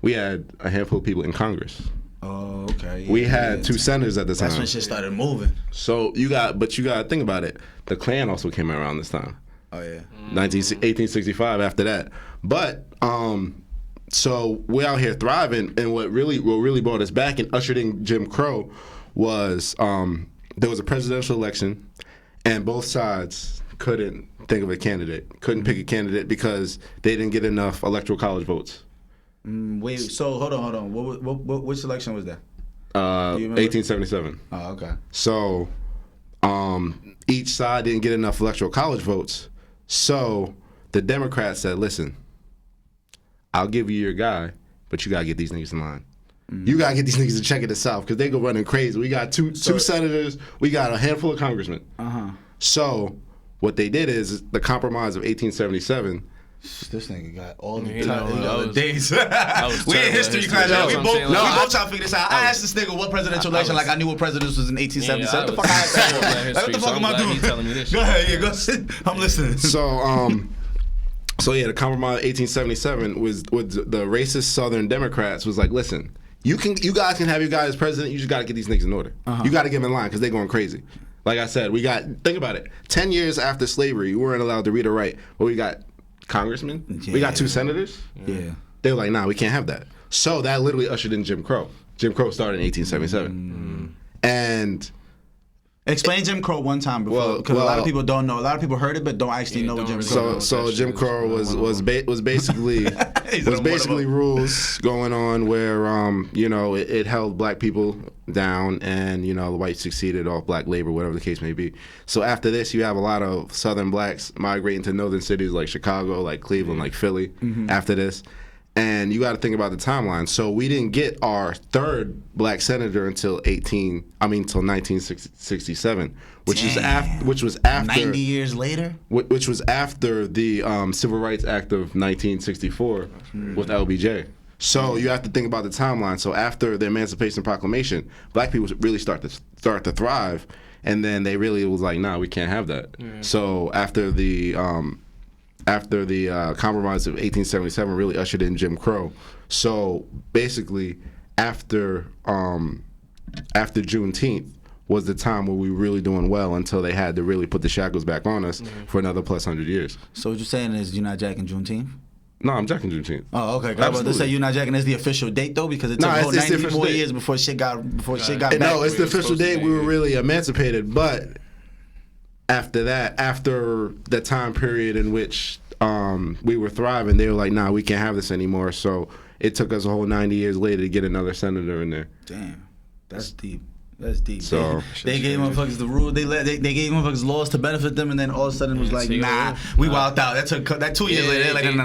we had a handful of people in Congress. Oh, okay. Okay. We had 2 senators at the time. That's when shit started moving. So you got to think about it. The Klan also came around this time. Oh yeah. 1865 after that. But so we're out here thriving, and what really brought us back and ushered in Jim Crow was there was a presidential election, and both sides couldn't think of a candidate, couldn't pick a candidate because they didn't get enough electoral college votes. Wait, so hold on. Which election was that? 1877. Oh, okay. So each side didn't get enough electoral college votes. So the Democrats said, listen, I'll give you your guy, but you got to get these niggas in line. You got to get these niggas to check it the South because they go running crazy. We got two senators. We got a handful of congressmen. So what they did is the Compromise of 1877. This nigga got all the days. We in history class. We both trying to figure this out. I asked this nigga what presidential election, like I knew what presidents was in 1877. What the fuck I asked that? Like, what the fuck am I doing? Go ahead, go. I'm listening. So yeah, the Compromise of 1877 was the racist Southern Democrats was like, listen, you guys can have your guy as president. You just got to get these niggas in order. You got to get them in line because they're going crazy. Like I said, think about it. 10 years after slavery, we weren't allowed to read or write, but we got congressmen. We got 2 senators. Yeah. They were like, nah, we can't have that. So that literally ushered in Jim Crow. Jim Crow started in 1877. And explain Jim Crow one time before, because a lot of people don't know. A lot of people heard it, but don't actually know what Jim Crow is. So Jim Crow was basically rules going on where it held black people down, and the whites succeeded off black labor, whatever the case may be. So after this, you have a lot of Southern blacks migrating to northern cities like Chicago, like Cleveland, like Philly. After this. And you got to think about the timeline. So we didn't get our 3rd black senator until 1967, which was after 90 years later. Which was after the Civil Rights Act of 1964 with LBJ. So you have to think about the timeline. So after the Emancipation Proclamation, black people really start to thrive, and then they really was like, nah, we can't have that. So after the Compromise of 1877 really ushered in Jim Crow. So basically, after Juneteenth was the time where we were really doing well until they had to really put the shackles back on us for another plus 100 years. So what you're saying is you're not jacking Juneteenth? No, I'm jacking Juneteenth. Oh, okay. I was about to say you're not jacking as the official date though, because it took 90 more years before shit got back. No, it's the official date. We were really emancipated, but after that, after the time period in which we were thriving, they were like, nah, we can't have this anymore. So it took us a whole 90 years later to get another senator in there. Damn, that's deep. That's deep. So they gave motherfuckers the rule. They gave motherfuckers laws to benefit them, and then all of a sudden it was like, nah, we wilded out. That took 2 years later. They're like, no.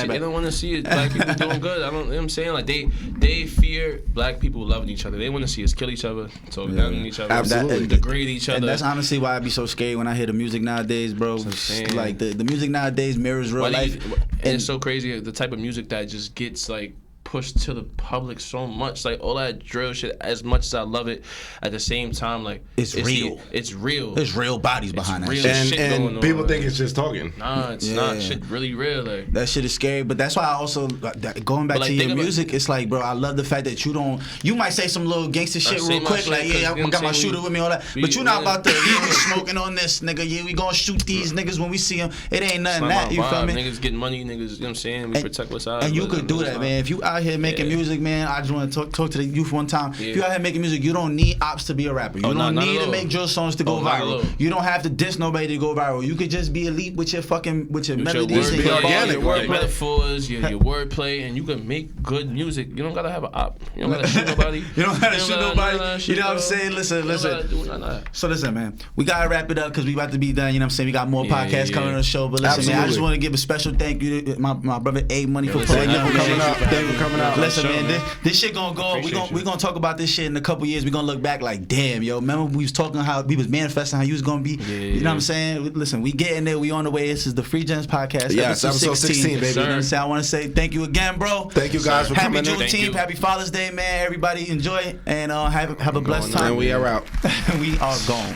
They don't want to see it. Black people doing good. You know what I'm saying? Like they fear black people loving each other. They want to see us kill each other, talk down on each other, absolutely, degrade each other. And that's honestly why I be so scared when I hear the music nowadays, bro. Like the music nowadays mirrors real life. And it's so crazy the type of music that just gets like pushed to the public so much, like all that drill shit. As much as I love it, at the same time, like it's real. It's real. There's real bodies behind that shit. And people think it's just talking. Nah, it's not. Shit really real. Like that shit is scary. But that's why I also going back to your music. It's like, bro, I love the fact that you don't. You might say some little gangster shit real quick, like I got my shooter with me, all that. But you're not about to we smoking on this nigga. Yeah, we gonna shoot these niggas when we see them. It ain't nothing that. You feel me? Niggas getting money. Niggas, you know what I'm saying? We protect what's ours. And you could do that, man. If you out here making music, man, I just want to talk to the youth one time. If you out here making music, you don't need ops to be a rapper. You don't need to make drill songs to go viral. You don't have to diss nobody to go viral. You could just be elite with your melodies and your metaphors, your wordplay, and you can make good music. You don't gotta have an op. You don't gotta shoot nobody. You know what I'm saying? Listen. So listen, man, we gotta wrap it up because we about to be done. You know what I'm saying? We got more podcasts coming on the show. But listen, man, I just want to give a special thank you to my brother A Money for pulling up. Thank you for coming out. Listen, man, this shit gonna go. We gonna talk about this shit in a couple years. We gonna look back like, damn, yo, remember we was talking how we was manifesting how you was gonna be. You know what I'm saying? Listen, we getting there. We on the way. This is the Free Gens podcast. Yes, episode 16, baby. You know what I'm saying? I want to say thank you again, bro. Thank you guys for coming. Happy Juneteenth, happy Father's Day, man. Everybody enjoy and have a blessed time. And we are out. We are gone.